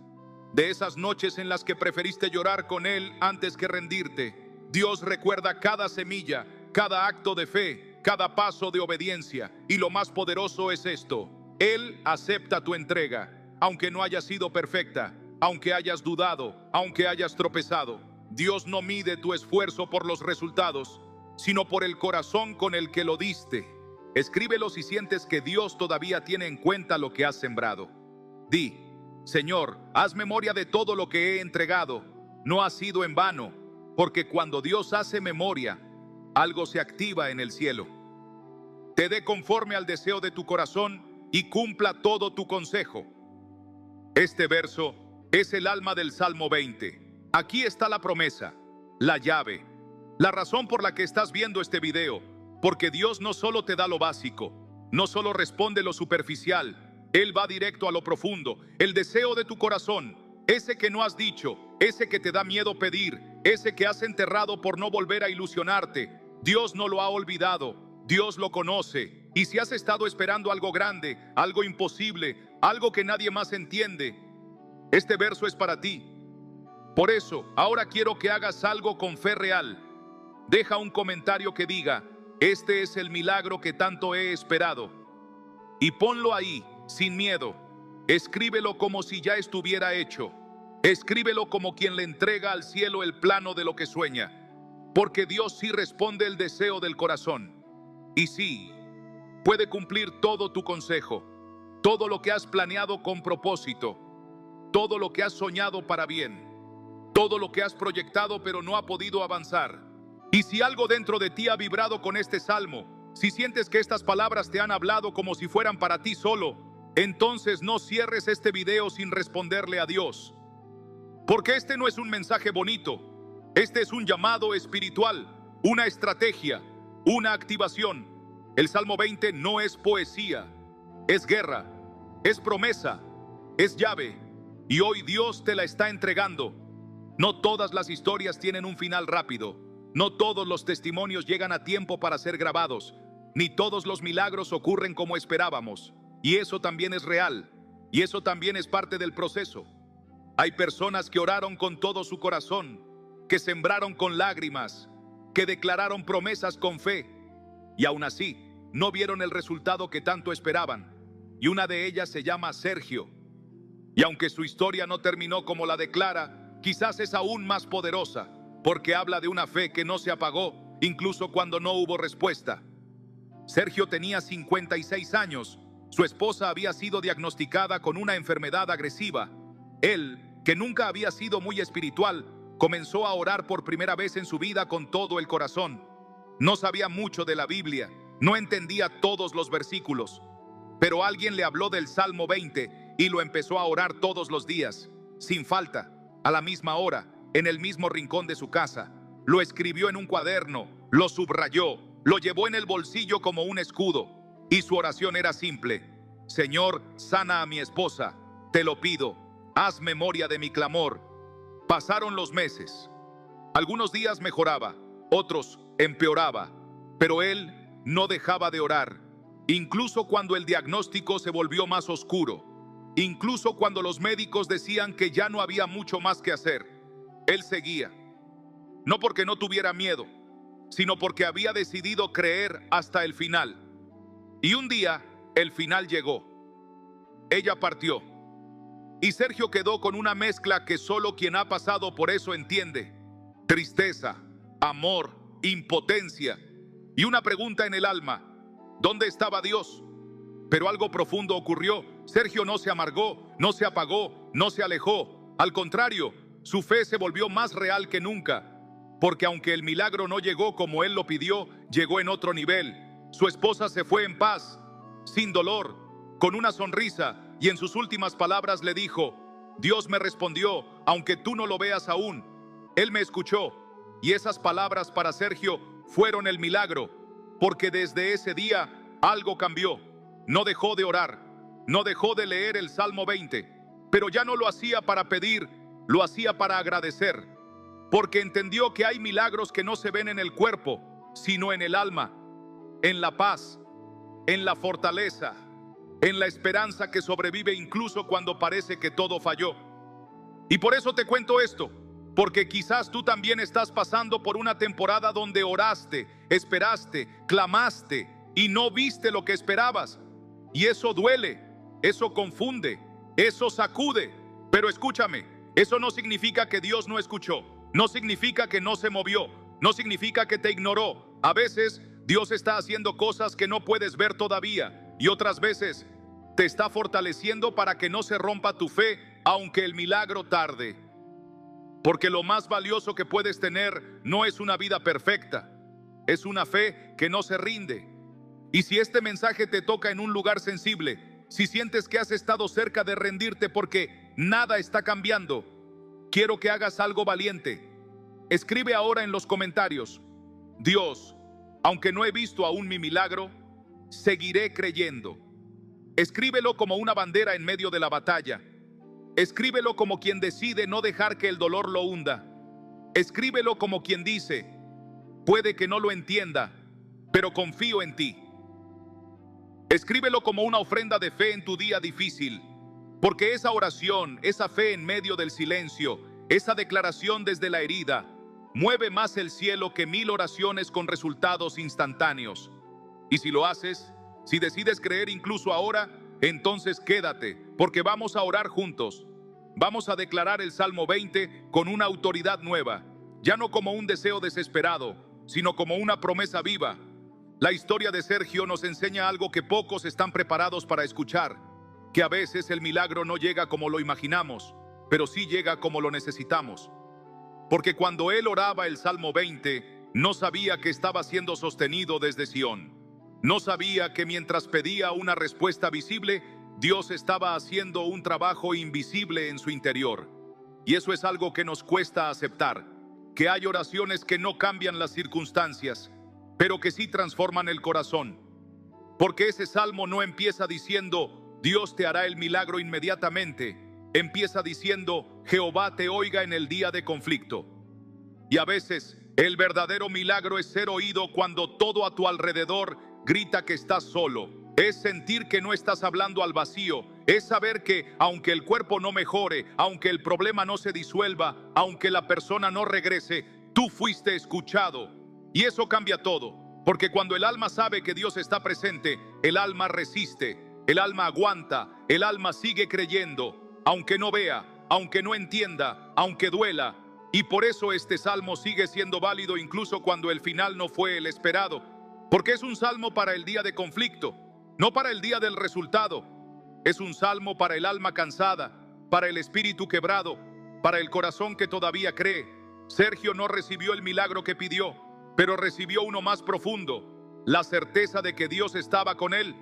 de esas noches en las que preferiste llorar con Él antes que rendirte. Dios recuerda cada semilla, cada acto de fe, cada paso de obediencia. Y lo más poderoso es esto: Él acepta tu entrega, aunque no haya sido perfecta, aunque hayas dudado, aunque hayas tropezado. Dios no mide tu esfuerzo por los resultados, sino por el corazón con el que lo diste. Escríbelo si sientes que Dios todavía tiene en cuenta lo que has sembrado. Di: Señor, haz memoria de todo lo que he entregado. No ha sido en vano, porque cuando Dios hace memoria, algo se activa en el cielo. Te dé conforme al deseo de tu corazón y cumpla todo tu consejo. Este verso es el alma del Salmo 20. Aquí está la promesa, la llave, la razón por la que estás viendo este video. Porque Dios no solo te da lo básico, no solo responde lo superficial, Él va directo a lo profundo, el deseo de tu corazón, ese que no has dicho, ese que te da miedo pedir, ese que has enterrado por no volver a ilusionarte. Dios no lo ha olvidado, Dios lo conoce. Y si has estado esperando algo grande, algo imposible, algo que nadie más entiende, este verso es para ti. Por eso, ahora quiero que hagas algo con fe real. Deja un comentario que diga: este es el milagro que tanto he esperado. Y ponlo ahí, sin miedo. Escríbelo como si ya estuviera hecho. Escríbelo como quien le entrega al cielo el plano de lo que sueña. Porque Dios sí responde el deseo del corazón. Y sí, puede cumplir todo tu consejo, todo lo que has planeado con propósito, todo lo que has soñado para bien, todo lo que has proyectado pero no ha podido avanzar. Y si algo dentro de ti ha vibrado con este salmo, si sientes que estas palabras te han hablado como si fueran para ti solo, entonces no cierres este video sin responderle a Dios. Porque este no es un mensaje bonito, este es un llamado espiritual, una estrategia, una activación. El Salmo 20 no es poesía, es guerra, es promesa, es llave. Y hoy Dios te la está entregando. No todas las historias tienen un final rápido. No todos los testimonios llegan a tiempo para ser grabados, ni todos los milagros ocurren como esperábamos. Y eso también es real, y eso también es parte del proceso. Hay personas que oraron con todo su corazón, que sembraron con lágrimas, que declararon promesas con fe, y aún así no vieron el resultado que tanto esperaban. Y una de ellas se llama Sergio. Y aunque su historia no terminó como la declara, quizás es aún más poderosa, porque habla de una fe que no se apagó, incluso cuando no hubo respuesta. Sergio tenía 56 años. Su esposa había sido diagnosticada con una enfermedad agresiva. Él, que nunca había sido muy espiritual, comenzó a orar por primera vez en su vida con todo el corazón. No sabía mucho de la Biblia, no entendía todos los versículos, pero alguien le habló del Salmo 20 y lo empezó a orar todos los días, sin falta, a la misma hora, en el mismo rincón de su casa. Lo escribió en un cuaderno, lo subrayó, lo llevó en el bolsillo como un escudo. Y su oración era simple: Señor, sana a mi esposa, te lo pido, haz memoria de mi clamor. Pasaron los meses. Algunos días mejoraba, otros empeoraba, pero él no dejaba de orar, incluso cuando el diagnóstico se volvió más oscuro, incluso cuando los médicos decían que ya no había mucho más que hacer. Él seguía, no porque no tuviera miedo, sino porque había decidido creer hasta el final. Y un día, el final llegó. Ella partió. Y Sergio quedó con una mezcla que solo quien ha pasado por eso entiende: tristeza, amor, impotencia y una pregunta en el alma: ¿dónde estaba Dios? Pero algo profundo ocurrió. Sergio no se amargó, no se apagó, no se alejó. Al contrario, su fe se volvió más real que nunca. Porque aunque el milagro no llegó como él lo pidió, llegó en otro nivel. Su esposa se fue en paz, sin dolor, con una sonrisa, y en sus últimas palabras le dijo: Dios me respondió, aunque tú no lo veas aún. Él me escuchó. Y esas palabras para Sergio fueron el milagro, porque desde ese día algo cambió. No dejó de orar, no dejó de leer el Salmo 20, pero ya no lo hacía para pedir, lo hacía para agradecer, porque entendió que hay milagros que no se ven en el cuerpo, sino en el alma, en la paz, en la fortaleza, en la esperanza que sobrevive incluso cuando parece que todo falló. Y por eso te cuento esto, porque quizás tú también estás pasando por una temporada donde oraste, esperaste, clamaste y no viste lo que esperabas. Y eso duele, eso confunde, eso sacude. Pero escúchame, eso no significa que Dios no escuchó, no significa que no se movió, no significa que te ignoró. A veces Dios está haciendo cosas que no puedes ver todavía, y otras veces te está fortaleciendo para que no se rompa tu fe, aunque el milagro tarde. Porque lo más valioso que puedes tener no es una vida perfecta, es una fe que no se rinde. Y si este mensaje te toca en un lugar sensible, si sientes que has estado cerca de rendirte porque nada está cambiando, quiero que hagas algo valiente. Escribe ahora en los comentarios: Dios, aunque no he visto aún mi milagro, seguiré creyendo. Escríbelo como una bandera en medio de la batalla. Escríbelo como quien decide no dejar que el dolor lo hunda. Escríbelo como quien dice: puede que no lo entienda, pero confío en ti. Escríbelo como una ofrenda de fe en tu día difícil, porque esa oración, esa fe en medio del silencio, esa declaración desde la herida, mueve más el cielo que 1000 oraciones con resultados instantáneos. Y si lo haces, si decides creer incluso ahora, entonces quédate, porque vamos a orar juntos. Vamos a declarar el Salmo 20 con una autoridad nueva, ya no como un deseo desesperado, sino como una promesa viva. La historia de Sergio nos enseña algo que pocos están preparados para escuchar: que a veces el milagro no llega como lo imaginamos, pero sí llega como lo necesitamos. Porque cuando él oraba el Salmo 20, no sabía que estaba siendo sostenido desde Sión. No sabía que mientras pedía una respuesta visible, Dios estaba haciendo un trabajo invisible en su interior. Y eso es algo que nos cuesta aceptar, que hay oraciones que no cambian las circunstancias, pero que sí transforman el corazón. Porque ese salmo no empieza diciendo: Dios te hará el milagro inmediatamente. Empieza diciendo: Jehová te oiga en el día de conflicto. Y a veces el verdadero milagro es ser oído cuando todo a tu alrededor grita que estás solo. Es sentir que no estás hablando al vacío. Es saber que aunque el cuerpo no mejore, aunque el problema no se disuelva, aunque la persona no regrese, tú fuiste escuchado. Y eso cambia todo, porque cuando el alma sabe que Dios está presente, el alma resiste, el alma aguanta, el alma sigue creyendo, aunque no vea, aunque no entienda, aunque duela. Y por eso este salmo sigue siendo válido incluso cuando el final no fue el esperado, porque es un salmo para el día de conflicto, no para el día del resultado. Es un salmo para el alma cansada, para el espíritu quebrado, para el corazón que todavía cree. Sergio no recibió el milagro que pidió, pero recibió uno más profundo: la certeza de que Dios estaba con él.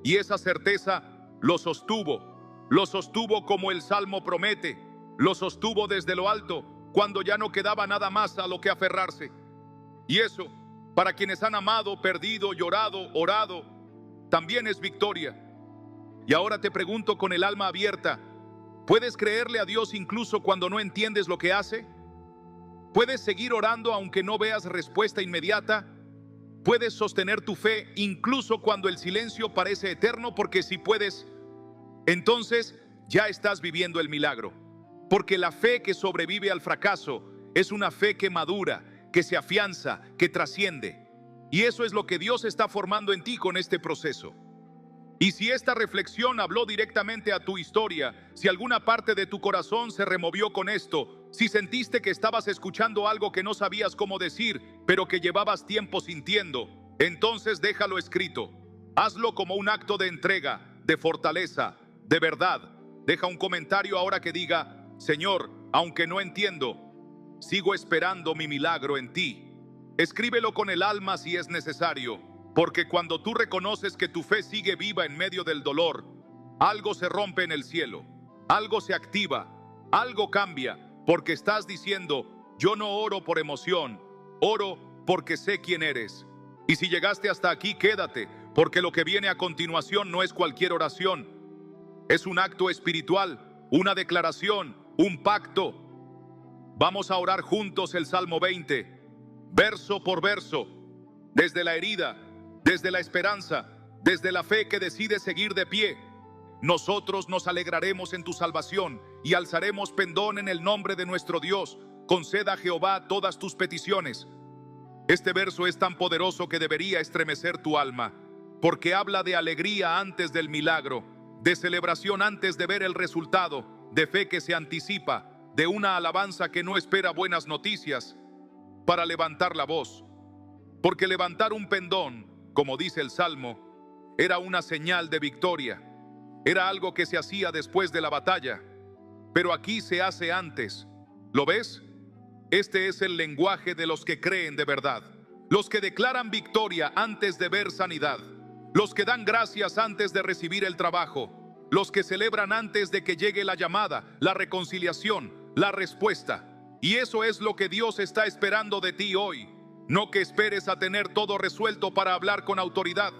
Y esa certeza lo sostuvo como el Salmo promete, lo sostuvo desde lo alto, cuando ya no quedaba nada más a lo que aferrarse. Y eso, para quienes han amado, perdido, llorado, orado, también es victoria. Y ahora te pregunto con el alma abierta: ¿puedes creerle a Dios incluso cuando no entiendes lo que hace? ¿Puedes seguir orando aunque no veas respuesta inmediata? Puedes sostener tu fe incluso cuando el silencio parece eterno, porque si puedes, entonces ya estás viviendo el milagro. Porque la fe que sobrevive al fracaso es una fe que madura, que se afianza, que trasciende. Y eso es lo que Dios está formando en ti con este proceso. Y si esta reflexión habló directamente a tu historia, si alguna parte de tu corazón se removió con esto, si sentiste que estabas escuchando algo que no sabías cómo decir, pero que llevabas tiempo sintiendo, entonces déjalo escrito. Hazlo como un acto de entrega, de fortaleza, de verdad. Deja un comentario ahora que diga: Señor, aunque no entiendo, sigo esperando mi milagro en ti. Escríbelo con el alma si es necesario, porque cuando tú reconoces que tu fe sigue viva en medio del dolor, algo se rompe en el cielo, algo se activa, algo cambia, porque estás diciendo: yo no oro por emoción, oro porque sé quién eres. Y si llegaste hasta aquí, quédate, porque lo que viene a continuación no es cualquier oración, es un acto espiritual, una declaración, un pacto. Vamos a orar juntos el Salmo 20, verso por verso, desde la herida, desde la esperanza, desde la fe que decide seguir de pie. Nosotros nos alegraremos en tu salvación y alzaremos pendón en el nombre de nuestro Dios. Conceda a Jehová todas tus peticiones. Este verso es tan poderoso que debería estremecer tu alma, porque habla de alegría antes del milagro, de celebración antes de ver el resultado, de fe que se anticipa, de una alabanza que no espera buenas noticias para levantar la voz. Porque levantar un pendón, como dice el Salmo, era una señal de victoria. Era algo que se hacía después de la batalla, pero aquí se hace antes. ¿Lo ves? Este es el lenguaje de los que creen de verdad, los que declaran victoria antes de ver sanidad, los que dan gracias antes de recibir el trabajo, los que celebran antes de que llegue la llamada, la reconciliación, la respuesta. Y eso es lo que Dios está esperando de ti hoy. No que esperes a tener todo resuelto para hablar con autoridad,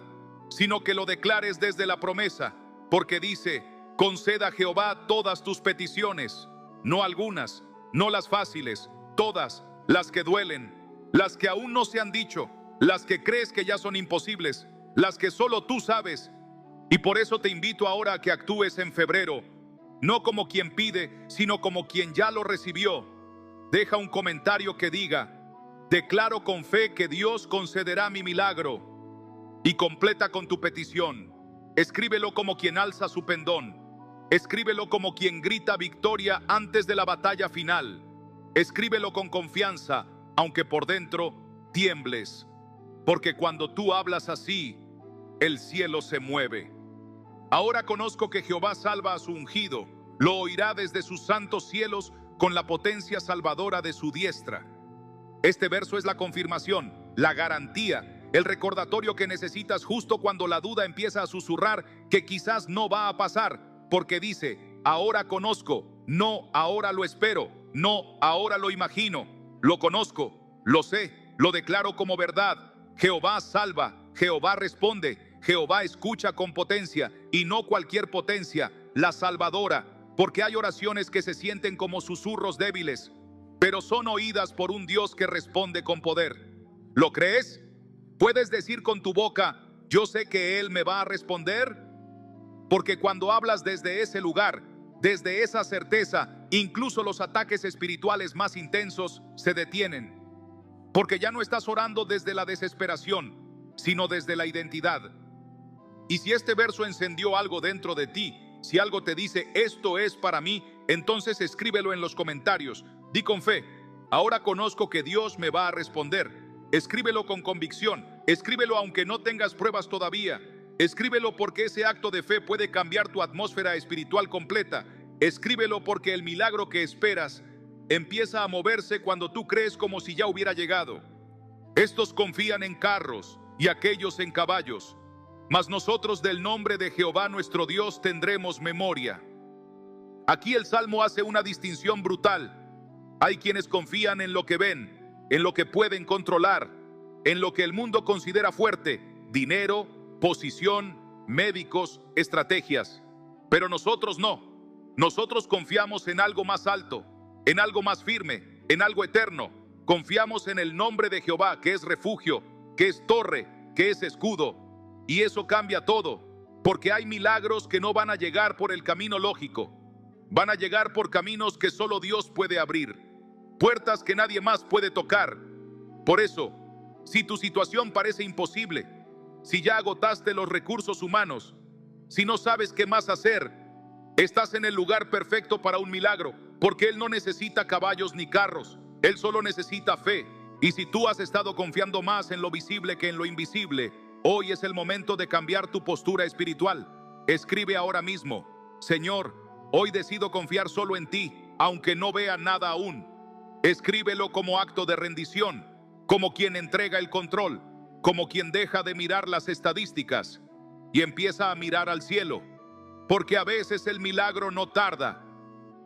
sino que lo declares desde la promesa, porque dice: conceda a Jehová todas tus peticiones, no algunas, no las fáciles, todas las que duelen, las que aún no se han dicho, las que crees que ya son imposibles, las que solo tú sabes. Y por eso te invito ahora a que actúes en febrero, no como quien pide, sino como quien ya lo recibió. Deja un comentario que diga: declaro con fe que Dios concederá mi milagro. Y completa con tu petición. Escríbelo como quien alza su pendón. Escríbelo como quien grita victoria antes de la batalla final. Escríbelo con confianza, aunque por dentro tiembles. Porque cuando tú hablas así, el cielo se mueve. Ahora conozco que Jehová salva a su ungido. Lo oirá desde sus santos cielos con la potencia salvadora de su diestra. Este verso es la confirmación, la garantía, el recordatorio que necesitas justo cuando la duda empieza a susurrar que quizás no va a pasar, porque dice: ahora conozco, no ahora lo espero, no ahora lo imagino, lo conozco, lo sé, lo declaro como verdad. Jehová salva, Jehová responde, Jehová escucha con potencia, y no cualquier potencia, la salvadora, porque hay oraciones que se sienten como susurros débiles, pero son oídas por un Dios que responde con poder. ¿Lo crees? ¿Puedes decir con tu boca: yo sé que Él me va a responder? Porque cuando hablas desde ese lugar, desde esa certeza, incluso los ataques espirituales más intensos se detienen. Porque ya no estás orando desde la desesperación, sino desde la identidad. Y si este verso encendió algo dentro de ti, si algo te dice: esto es para mí, entonces escríbelo en los comentarios. Di con fe: ahora conozco que Dios me va a responder. Escríbelo con convicción. Escríbelo aunque no tengas pruebas todavía. Escríbelo porque ese acto de fe puede cambiar tu atmósfera espiritual completa. Escríbelo porque el milagro que esperas empieza a moverse cuando tú crees como si ya hubiera llegado. Estos confían en carros y aquellos en caballos, mas nosotros del nombre de Jehová nuestro Dios tendremos memoria. Aquí el Salmo hace una distinción brutal. Hay quienes confían en lo que ven, en lo que pueden controlar, en lo que el mundo considera fuerte: dinero, posición, médicos, estrategias. Pero nosotros no. Nosotros confiamos en algo más alto, en algo más firme, en algo eterno. Confiamos en el nombre de Jehová, que es refugio, que es torre, que es escudo. Y eso cambia todo, porque hay milagros que no van a llegar por el camino lógico. Van a llegar por caminos que solo Dios puede abrir, puertas que nadie más puede tocar. Por eso, si tu situación parece imposible, si ya agotaste los recursos humanos, si no sabes qué más hacer, estás en el lugar perfecto para un milagro, porque Él no necesita caballos ni carros, Él solo necesita fe. Y si tú has estado confiando más en lo visible que en lo invisible, hoy es el momento de cambiar tu postura espiritual. Escribe ahora mismo: Señor, hoy decido confiar solo en ti, aunque no vea nada aún. Escríbelo como acto de rendición, como quien entrega el control, como quien deja de mirar las estadísticas y empieza a mirar al cielo, porque a veces el milagro no tarda,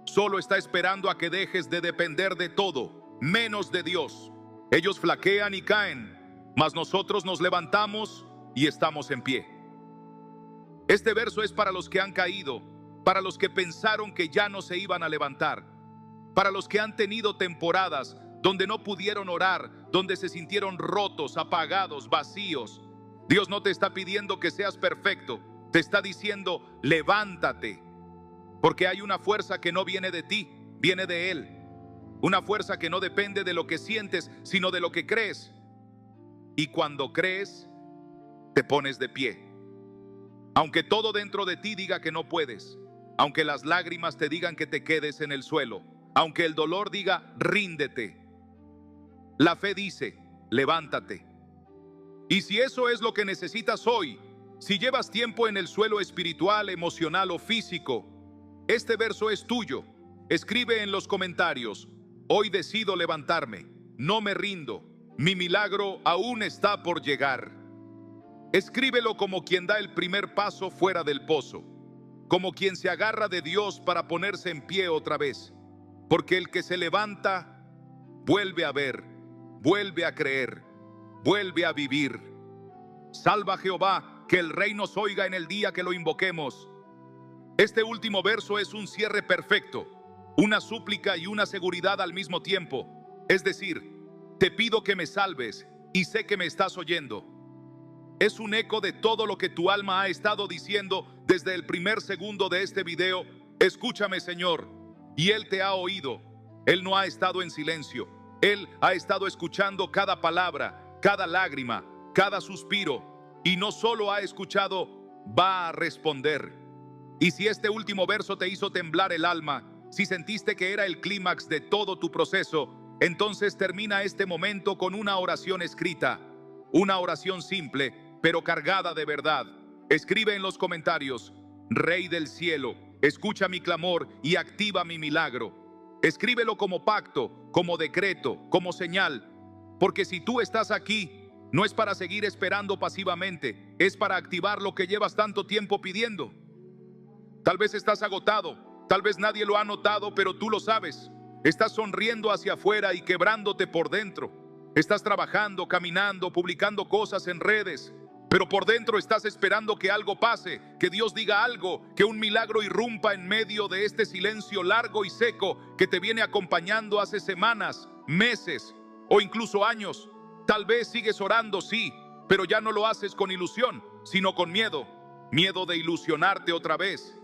solo está esperando a que dejes de depender de todo, menos de Dios. Ellos flaquean y caen, mas nosotros nos levantamos y estamos en pie. Este verso es para los que han caído, para los que pensaron que ya no se iban a levantar, para los que han tenido temporadas donde no pudieron orar, donde se sintieron rotos, apagados, vacíos. Dios no te está pidiendo que seas perfecto, te está diciendo: levántate, porque hay una fuerza que no viene de ti, viene de Él. Una fuerza que no depende de lo que sientes, sino de lo que crees. Y cuando crees, te pones de pie. Aunque todo dentro de ti diga que no puedes, aunque las lágrimas te digan que te quedes en el suelo, aunque el dolor diga ríndete, la fe dice: levántate. Y si eso es lo que necesitas hoy, si llevas tiempo en el suelo espiritual, emocional o físico, este verso es tuyo. Escribe en los comentarios: hoy decido levantarme, no me rindo, mi milagro aún está por llegar. Escríbelo como quien da el primer paso fuera del pozo, como quien se agarra de Dios para ponerse en pie otra vez, porque el que se levanta vuelve a ver, vuelve a creer, vuelve a vivir. Salva a Jehová, que el rey nos oiga en el día que lo invoquemos. Este último verso es un cierre perfecto, una súplica y una seguridad al mismo tiempo. Es decir, te pido que me salves y sé que me estás oyendo. Es un eco de todo lo que tu alma ha estado diciendo desde el primer segundo de este video. Escúchame, Señor, y Él te ha oído. Él no ha estado en silencio. Él ha estado escuchando cada palabra, cada lágrima, cada suspiro, y no solo ha escuchado, va a responder. Y si este último verso te hizo temblar el alma, si sentiste que era el clímax de todo tu proceso, entonces termina este momento con una oración escrita, una oración simple, pero cargada de verdad. Escribe en los comentarios: Rey del cielo, escucha mi clamor y activa mi milagro. Escríbelo como pacto, como decreto, como señal, porque si tú estás aquí, no es para seguir esperando pasivamente, es para activar lo que llevas tanto tiempo pidiendo. Tal vez estás agotado, tal vez nadie lo ha notado, pero tú lo sabes. Estás sonriendo hacia afuera y quebrándote por dentro. Estás trabajando, caminando, publicando cosas en redes, pero por dentro estás esperando que algo pase, que Dios diga algo, que un milagro irrumpa en medio de este silencio largo y seco que te viene acompañando hace semanas, meses o incluso años. Tal vez sigues orando, sí, pero ya no lo haces con ilusión, sino con miedo. Miedo de ilusionarte otra vez.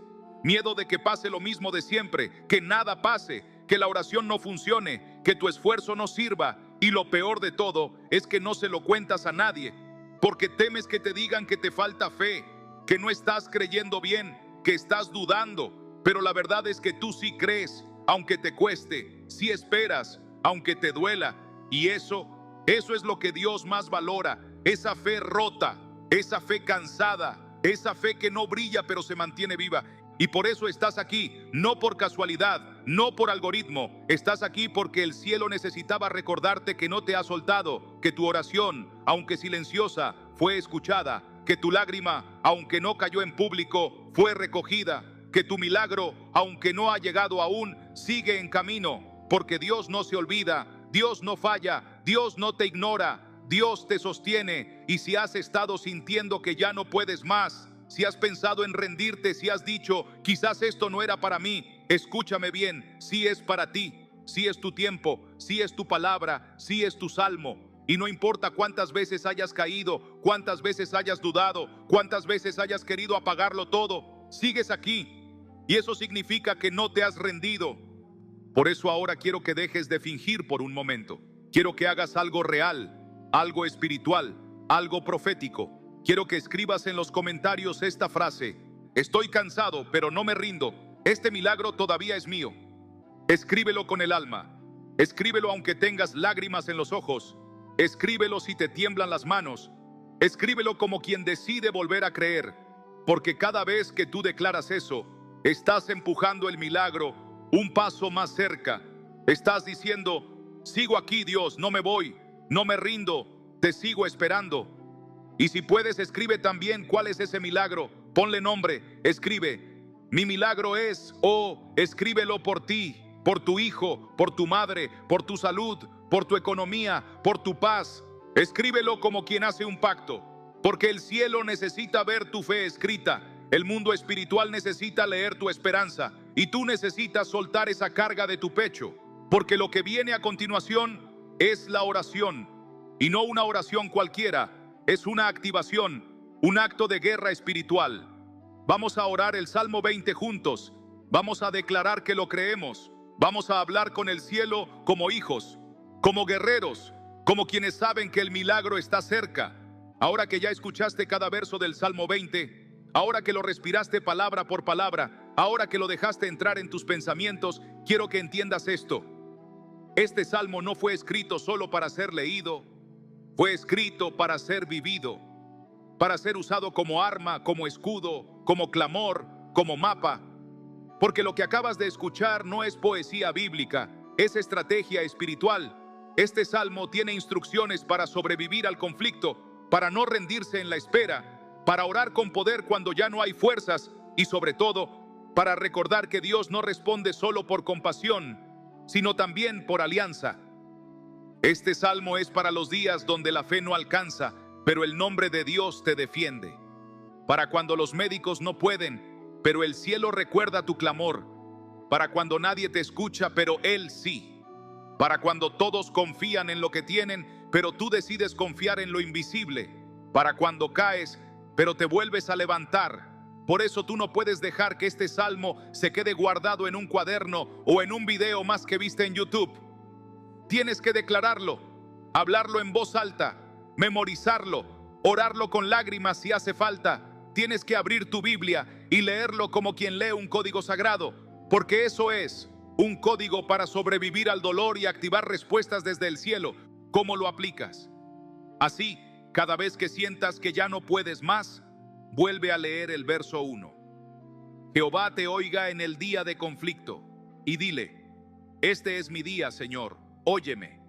Miedo de que pase lo mismo de siempre, que nada pase, que la oración no funcione, que tu esfuerzo no sirva. Y lo peor de todo es que no se lo cuentas a nadie, porque temes que te digan que te falta fe, que no estás creyendo bien, que estás dudando. Pero la verdad es que tú sí crees, aunque te cueste, sí esperas, aunque te duela. Y eso es lo que Dios más valora, esa fe rota, esa fe cansada, esa fe que no brilla pero se mantiene viva. Y por eso estás aquí, no por casualidad, no por algoritmo. Estás aquí porque el cielo necesitaba recordarte que no te ha soltado, que tu oración, aunque silenciosa, fue escuchada, que tu lágrima, aunque no cayó en público, fue recogida, que tu milagro, aunque no ha llegado aún, sigue en camino, porque Dios no se olvida, Dios no falla, Dios no te ignora, Dios te sostiene. Y si has estado sintiendo que ya no puedes más, si has pensado en rendirte, si has dicho, quizás esto no era para mí, escúchame bien, sí es para ti, sí es tu tiempo, sí es tu palabra, sí es tu salmo. Y no importa cuántas veces hayas caído, cuántas veces hayas dudado, cuántas veces hayas querido apagarlo todo, sigues aquí. Y eso significa que no te has rendido. Por eso ahora quiero que dejes de fingir por un momento. Quiero que hagas algo real, algo espiritual, algo profético. Quiero que escribas en los comentarios esta frase: estoy cansado, pero no me rindo. Este milagro todavía es mío. Escríbelo con el alma. Escríbelo aunque tengas lágrimas en los ojos. Escríbelo si te tiemblan las manos. Escríbelo como quien decide volver a creer. Porque cada vez que tú declaras eso, estás empujando el milagro un paso más cerca. Estás diciendo: sigo aquí, Dios, no me voy, no me rindo, te sigo esperando. Y si puedes, escribe también cuál es ese milagro. Ponle nombre, escribe: mi milagro es, o escríbelo por ti, por tu hijo, por tu madre, por tu salud, por tu economía, por tu paz. Escríbelo como quien hace un pacto, porque el cielo necesita ver tu fe escrita. El mundo espiritual necesita leer tu esperanza, y tú necesitas soltar esa carga de tu pecho, porque lo que viene a continuación es la oración, y no una oración cualquiera, es una activación, un acto de guerra espiritual. Vamos a orar el Salmo 20 juntos, vamos a declarar que lo creemos, vamos a hablar con el cielo como hijos, como guerreros, como quienes saben que el milagro está cerca. Ahora que ya escuchaste cada verso del Salmo 20, ahora que lo respiraste palabra por palabra, ahora que lo dejaste entrar en tus pensamientos, quiero que entiendas esto. Este salmo no fue escrito solo para ser leído, fue escrito para ser vivido, para ser usado como arma, como escudo, como clamor, como mapa. Porque lo que acabas de escuchar no es poesía bíblica, es estrategia espiritual. Este salmo tiene instrucciones para sobrevivir al conflicto, para no rendirse en la espera, para orar con poder cuando ya no hay fuerzas y sobre todo, para recordar que Dios no responde solo por compasión, sino también por alianza. Este salmo es para los días donde la fe no alcanza, pero el nombre de Dios te defiende. Para cuando los médicos no pueden, pero el cielo recuerda tu clamor. Para cuando nadie te escucha, pero Él sí. Para cuando todos confían en lo que tienen, pero tú decides confiar en lo invisible. Para cuando caes, pero te vuelves a levantar. Por eso tú no puedes dejar que este salmo se quede guardado en un cuaderno o en un video más que viste en YouTube. Tienes que declararlo, hablarlo en voz alta, memorizarlo, orarlo con lágrimas si hace falta. Tienes que abrir tu Biblia y leerlo como quien lee un código sagrado, porque eso es un código para sobrevivir al dolor y activar respuestas desde el cielo. ¿Cómo lo aplicas? Así, cada vez que sientas que ya no puedes más, vuelve a leer el verso 1. Jehová te oiga en el día de conflicto y dile: este es mi día, Señor, óyeme.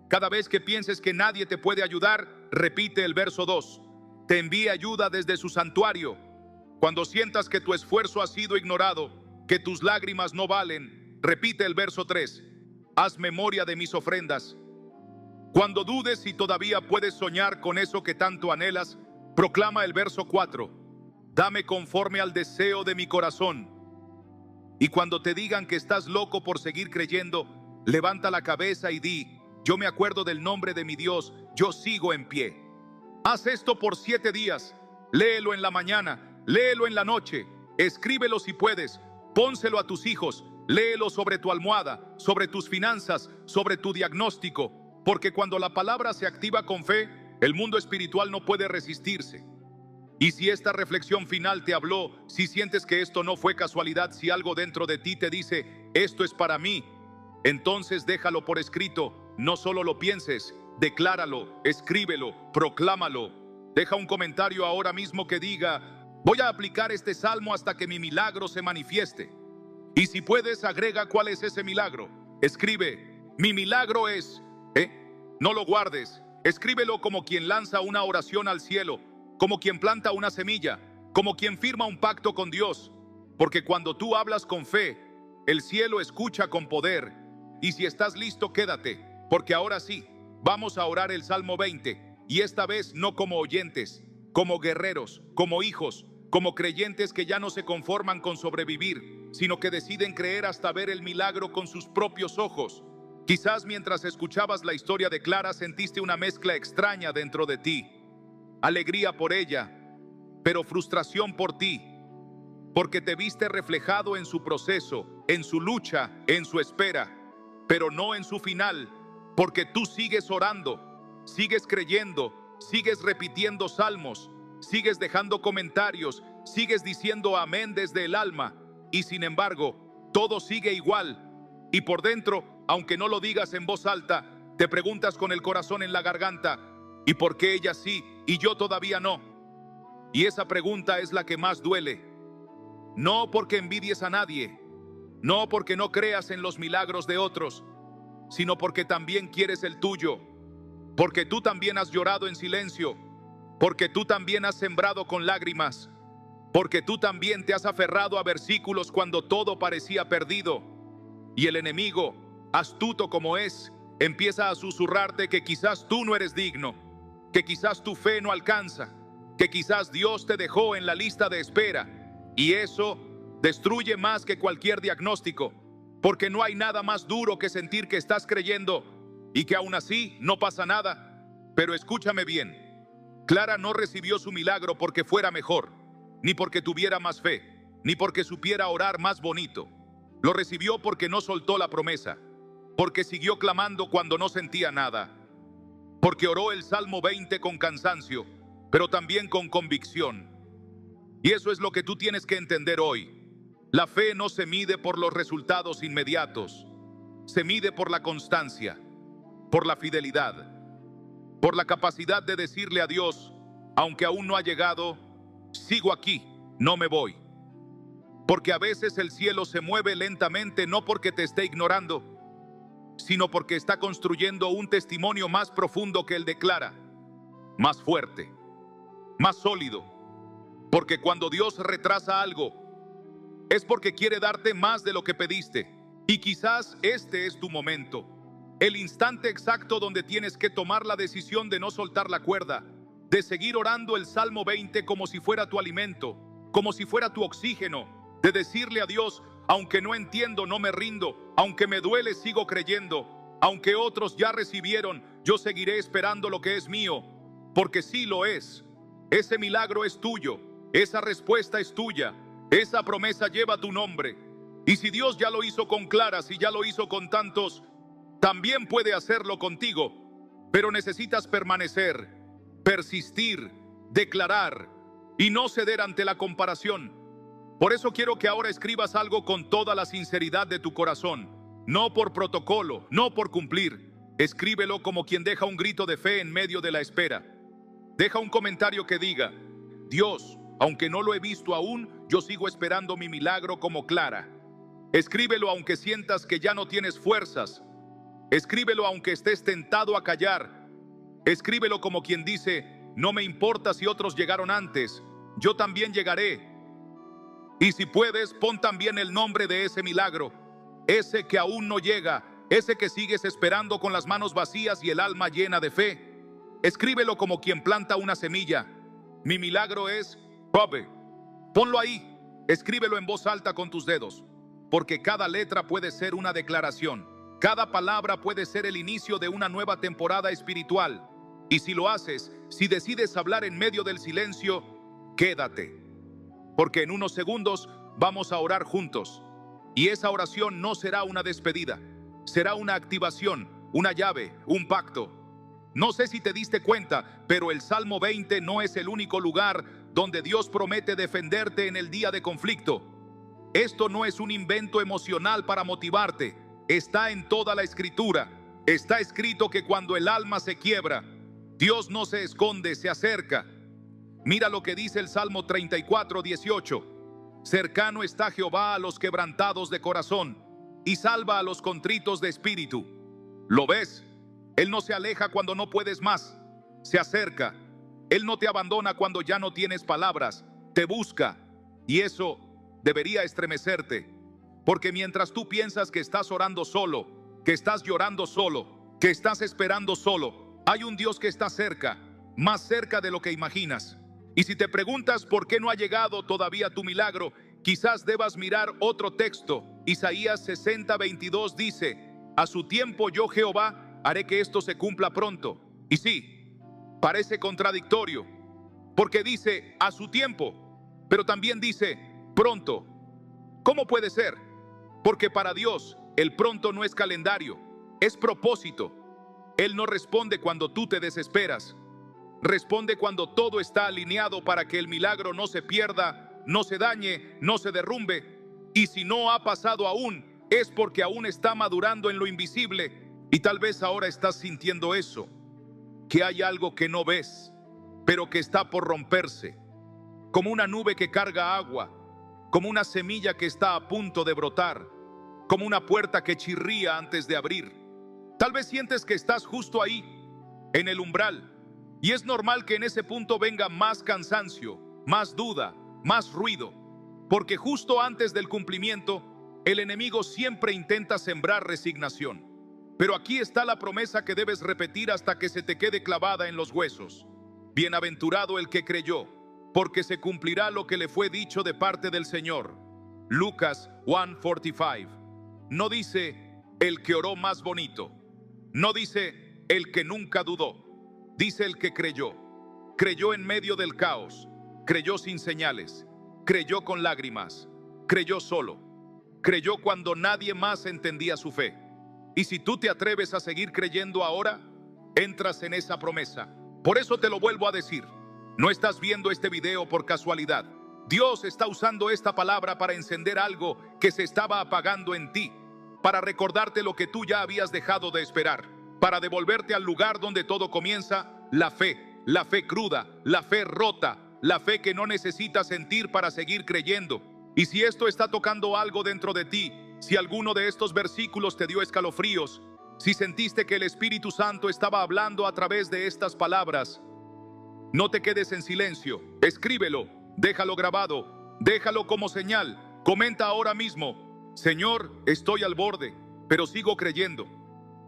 Cada vez que pienses que nadie te puede ayudar, repite el verso 2. Te envía ayuda desde su santuario. Cuando sientas que tu esfuerzo ha sido ignorado, que tus lágrimas no valen, repite el verso 3. Haz memoria de mis ofrendas. Cuando dudes si todavía puedes soñar con eso que tanto anhelas, proclama el verso 4. Dame conforme al deseo de mi corazón. Y cuando te digan que estás loco por seguir creyendo, levanta la cabeza y di: yo me acuerdo del nombre de mi Dios, yo sigo en pie. Haz esto por 7 días. Léelo en la mañana, léelo en la noche, escríbelo si puedes, pónselo a tus hijos, léelo sobre tu almohada, sobre tus finanzas, sobre tu diagnóstico. Porque cuando la palabra se activa con fe, el mundo espiritual no puede resistirse. Y si esta reflexión final te habló, si sientes que esto no fue casualidad, si algo dentro de ti te dice: esto es para mí, entonces déjalo por escrito. No solo lo pienses, decláralo, escríbelo, proclámalo. Deja un comentario ahora mismo que diga: voy a aplicar este salmo hasta que mi milagro se manifieste. Y si puedes, agrega cuál es ese milagro. Escribe: mi milagro es... No lo guardes. Escríbelo como quien lanza una oración al cielo, como quien planta una semilla, como quien firma un pacto con Dios. Porque cuando tú hablas con fe, el cielo escucha con poder. Y si estás listo, quédate, porque ahora sí, vamos a orar el Salmo 20, y esta vez no como oyentes, como guerreros, como hijos, como creyentes que ya no se conforman con sobrevivir, sino que deciden creer hasta ver el milagro con sus propios ojos. Quizás mientras escuchabas la historia de Clara sentiste una mezcla extraña dentro de ti. Alegría por ella, pero frustración por ti, porque te viste reflejado en su proceso, en su lucha, en su espera, pero no en su final, porque tú sigues orando, sigues creyendo, sigues repitiendo salmos, sigues dejando comentarios, sigues diciendo amén desde el alma, y sin embargo, todo sigue igual. Y por dentro, aunque no lo digas en voz alta, te preguntas con el corazón en la garganta, ¿y por qué ella sí y yo todavía no? Y esa pregunta es la que más duele. No porque envidies a nadie, no porque no creas en los milagros de otros, sino porque también quieres el tuyo, porque tú también has llorado en silencio, porque tú también has sembrado con lágrimas, porque tú también te has aferrado a versículos cuando todo parecía perdido. Y el enemigo, astuto como es, empieza a susurrarte que quizás tú no eres digno, que quizás tu fe no alcanza, que quizás Dios te dejó en la lista de espera. Y eso destruye más que cualquier diagnóstico, porque no hay nada más duro que sentir que estás creyendo y que aún así no pasa nada. Pero escúchame bien, Clara no recibió su milagro porque fuera mejor, ni porque tuviera más fe, ni porque supiera orar más bonito. Lo recibió porque no soltó la promesa, porque siguió clamando cuando no sentía nada, porque oró el Salmo 20 con cansancio, pero también con convicción. Y eso es lo que tú tienes que entender hoy. La fe no se mide por los resultados inmediatos, se mide por la constancia, por la fidelidad, por la capacidad de decirle a Dios, aunque aún no ha llegado, sigo aquí, no me voy. Porque a veces el cielo se mueve lentamente no porque te esté ignorando, sino porque está construyendo un testimonio más profundo que el de Clara, más fuerte, más sólido. Porque cuando Dios retrasa algo, es porque quiere darte más de lo que pediste. Y quizás este es tu momento, el instante exacto donde tienes que tomar la decisión de no soltar la cuerda, de seguir orando el Salmo 20 como si fuera tu alimento, como si fuera tu oxígeno, de decirle a Dios, aunque no entiendo, no me rindo, aunque me duele, sigo creyendo, aunque otros ya recibieron, yo seguiré esperando lo que es mío, porque sí lo es. Ese milagro es tuyo, esa respuesta es tuya, esa promesa lleva tu nombre. Y si Dios ya lo hizo con Clara, si ya lo hizo con tantos, también puede hacerlo contigo. Pero necesitas permanecer, persistir, declarar y no ceder ante la comparación. Por eso quiero que ahora escribas algo con toda la sinceridad de tu corazón, no por protocolo, no por cumplir. Escríbelo como quien deja un grito de fe en medio de la espera. Deja un comentario que diga, Dios, aunque no lo he visto aún, yo sigo esperando mi milagro como Clara. Escríbelo aunque sientas que ya no tienes fuerzas. Escríbelo aunque estés tentado a callar. Escríbelo como quien dice, no me importa si otros llegaron antes, yo también llegaré. Y si puedes, pon también el nombre de ese milagro, ese que aún no llega, ese que sigues esperando con las manos vacías y el alma llena de fe. Escríbelo como quien planta una semilla. Mi milagro es Bobe. Ponlo ahí, escríbelo en voz alta con tus dedos, porque cada letra puede ser una declaración, cada palabra puede ser el inicio de una nueva temporada espiritual. Y si lo haces, si decides hablar en medio del silencio, quédate. Porque en unos segundos vamos a orar juntos. Y esa oración no será una despedida, será una activación, una llave, un pacto. No sé si te diste cuenta, pero el Salmo 20 no es el único lugar donde Dios promete defenderte en el día de conflicto. Esto no es un invento emocional para motivarte, está en toda la Escritura. Está escrito que cuando el alma se quiebra, Dios no se esconde, se acerca. Mira lo que dice el Salmo 34:18. Cercano está Jehová a los quebrantados de corazón y salva a los contritos de espíritu. ¿Lo ves? Él no se aleja cuando no puedes más, se acerca. Él no te abandona cuando ya no tienes palabras, te busca. Y eso debería estremecerte, porque mientras tú piensas que estás orando solo, que estás llorando solo, que estás esperando solo, hay un Dios que está cerca, más cerca de lo que imaginas. Y si te preguntas por qué no ha llegado todavía tu milagro, quizás debas mirar otro texto. Isaías 60:22 dice, a su tiempo yo Jehová haré que esto se cumpla pronto. Y sí, parece contradictorio, porque dice a su tiempo, pero también dice pronto. ¿Cómo puede ser? Porque para Dios el pronto no es calendario, es propósito. Él no responde cuando tú te desesperas. Responde cuando todo está alineado para que el milagro no se pierda, no se dañe, no se derrumbe. Y si no ha pasado aún, es porque aún está madurando en lo invisible. Y tal vez ahora estás sintiendo eso, que hay algo que no ves, pero que está por romperse, como una nube que carga agua, como una semilla que está a punto de brotar, como una puerta que chirría antes de abrir. Tal vez sientes que estás justo ahí, en el umbral, y es normal que en ese punto venga más cansancio, más duda, más ruido, porque justo antes del cumplimiento, el enemigo siempre intenta sembrar resignación. Pero aquí está la promesa que debes repetir hasta que se te quede clavada en los huesos. Bienaventurado el que creyó, porque se cumplirá lo que le fue dicho de parte del Señor. Lucas 1:45. No dice el que oró más bonito. No dice el que nunca dudó. Dice el que creyó. Creyó en medio del caos. Creyó sin señales. Creyó con lágrimas. Creyó solo. Creyó cuando nadie más entendía su fe. Y si tú te atreves a seguir creyendo ahora, entras en esa promesa. Por eso te lo vuelvo a decir. No estás viendo este video por casualidad. Dios está usando esta palabra para encender algo que se estaba apagando en ti, para recordarte lo que tú ya habías dejado de esperar, para devolverte al lugar donde todo comienza, la fe cruda, la fe rota, la fe que no necesitas sentir para seguir creyendo. Y si esto está tocando algo dentro de ti, si alguno de estos versículos te dio escalofríos, si sentiste que el Espíritu Santo estaba hablando a través de estas palabras, no te quedes en silencio, escríbelo, déjalo grabado, déjalo como señal, comenta ahora mismo: Señor, estoy al borde, pero sigo creyendo.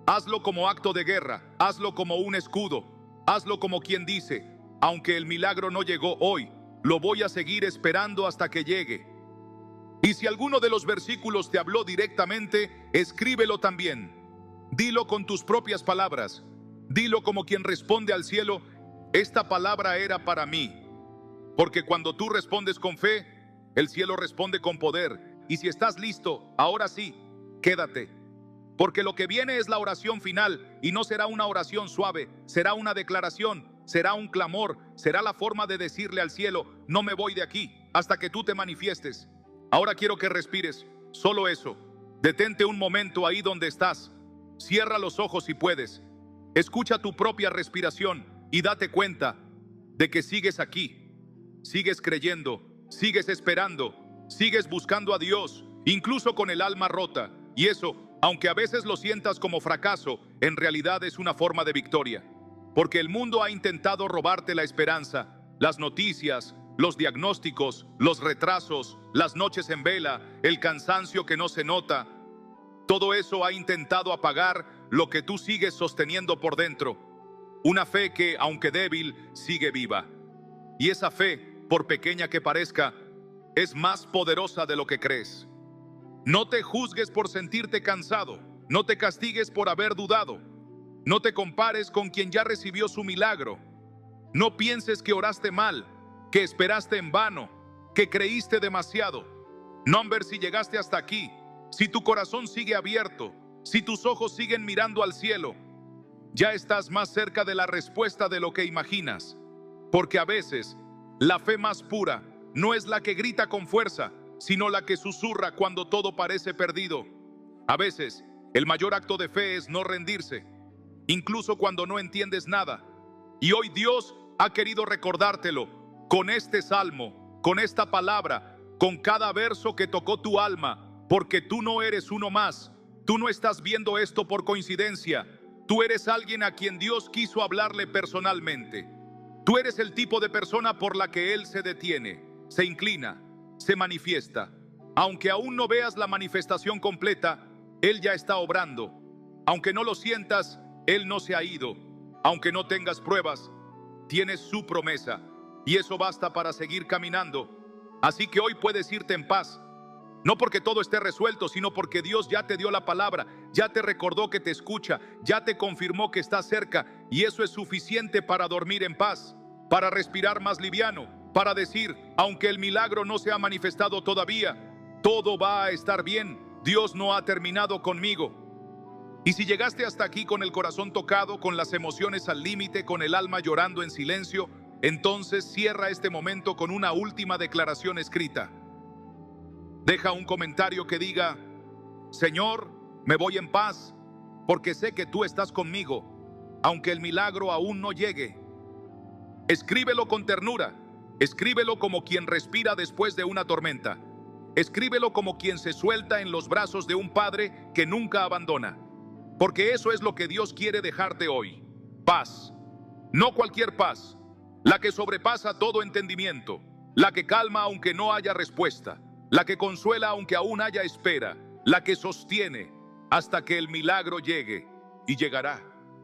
Hazlo como acto de guerra, hazlo como un escudo, hazlo como quien dice: aunque el milagro no llegó hoy, lo voy a seguir esperando hasta que llegue. Y si alguno de los versículos te habló directamente, escríbelo también. Dilo con tus propias palabras, dilo como quien responde al cielo: esta palabra era para mí. Porque cuando tú respondes con fe, el cielo responde con poder. Y si estás listo, ahora sí, quédate. Porque lo que viene es la oración final, y no será una oración suave, será una declaración, será un clamor, será la forma de decirle al cielo: no me voy de aquí hasta que tú te manifiestes. Ahora quiero que respires, solo eso. Detente un momento ahí donde estás. Cierra los ojos si puedes. Escucha tu propia respiración y date cuenta de que sigues aquí. Sigues creyendo, sigues esperando, sigues buscando a Dios, incluso con el alma rota. Y eso, aunque a veces lo sientas como fracaso, en realidad es una forma de victoria. Porque el mundo ha intentado robarte la esperanza, las noticias, los diagnósticos, los retrasos, las noches en vela, el cansancio que no se nota. Todo eso ha intentado apagar lo que tú sigues sosteniendo por dentro. Una fe que, aunque débil, sigue viva. Y esa fe, por pequeña que parezca, es más poderosa de lo que crees. No te juzgues por sentirte cansado. No te castigues por haber dudado. No te compares con quien ya recibió su milagro. No pienses que oraste mal, que esperaste en vano, que creíste demasiado. No ver si llegaste hasta aquí, si tu corazón sigue abierto, si tus ojos siguen mirando al cielo. Ya estás más cerca de la respuesta de lo que imaginas. Porque a veces, la fe más pura no es la que grita con fuerza, sino la que susurra cuando todo parece perdido. A veces, el mayor acto de fe es no rendirse, incluso cuando no entiendes nada. Y hoy Dios ha querido recordártelo con este salmo, con esta palabra, con cada verso que tocó tu alma, porque tú no eres uno más. Tú no estás viendo esto por coincidencia. Tú eres alguien a quien Dios quiso hablarle personalmente. Tú eres el tipo de persona por la que Él se detiene, se inclina, se manifiesta. Aunque aún no veas la manifestación completa, Él ya está obrando. Aunque no lo sientas, Él no se ha ido. Aunque no tengas pruebas, tienes su promesa. Y eso basta para seguir caminando. Así que hoy puedes irte en paz. No porque todo esté resuelto, sino porque Dios ya te dio la palabra, ya te recordó que te escucha, ya te confirmó que está cerca, y eso es suficiente para dormir en paz, para respirar más liviano, para decir, aunque el milagro no se ha manifestado todavía, todo va a estar bien, Dios no ha terminado conmigo. Y si llegaste hasta aquí con el corazón tocado, con las emociones al límite, con el alma llorando en silencio, entonces cierra este momento con una última declaración escrita. Deja un comentario que diga: Señor, me voy en paz, porque sé que tú estás conmigo, aunque el milagro aún no llegue. Escríbelo con ternura, escríbelo como quien respira después de una tormenta, escríbelo como quien se suelta en los brazos de un padre que nunca abandona, porque eso es lo que Dios quiere dejarte hoy. Paz, no cualquier paz, la que sobrepasa todo entendimiento, la que calma aunque no haya respuesta, la que consuela aunque aún haya espera, la que sostiene hasta que el milagro llegue, y llegará.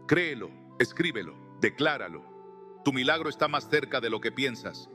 Créelo, escríbelo, decláralo. Tu milagro está más cerca de lo que piensas.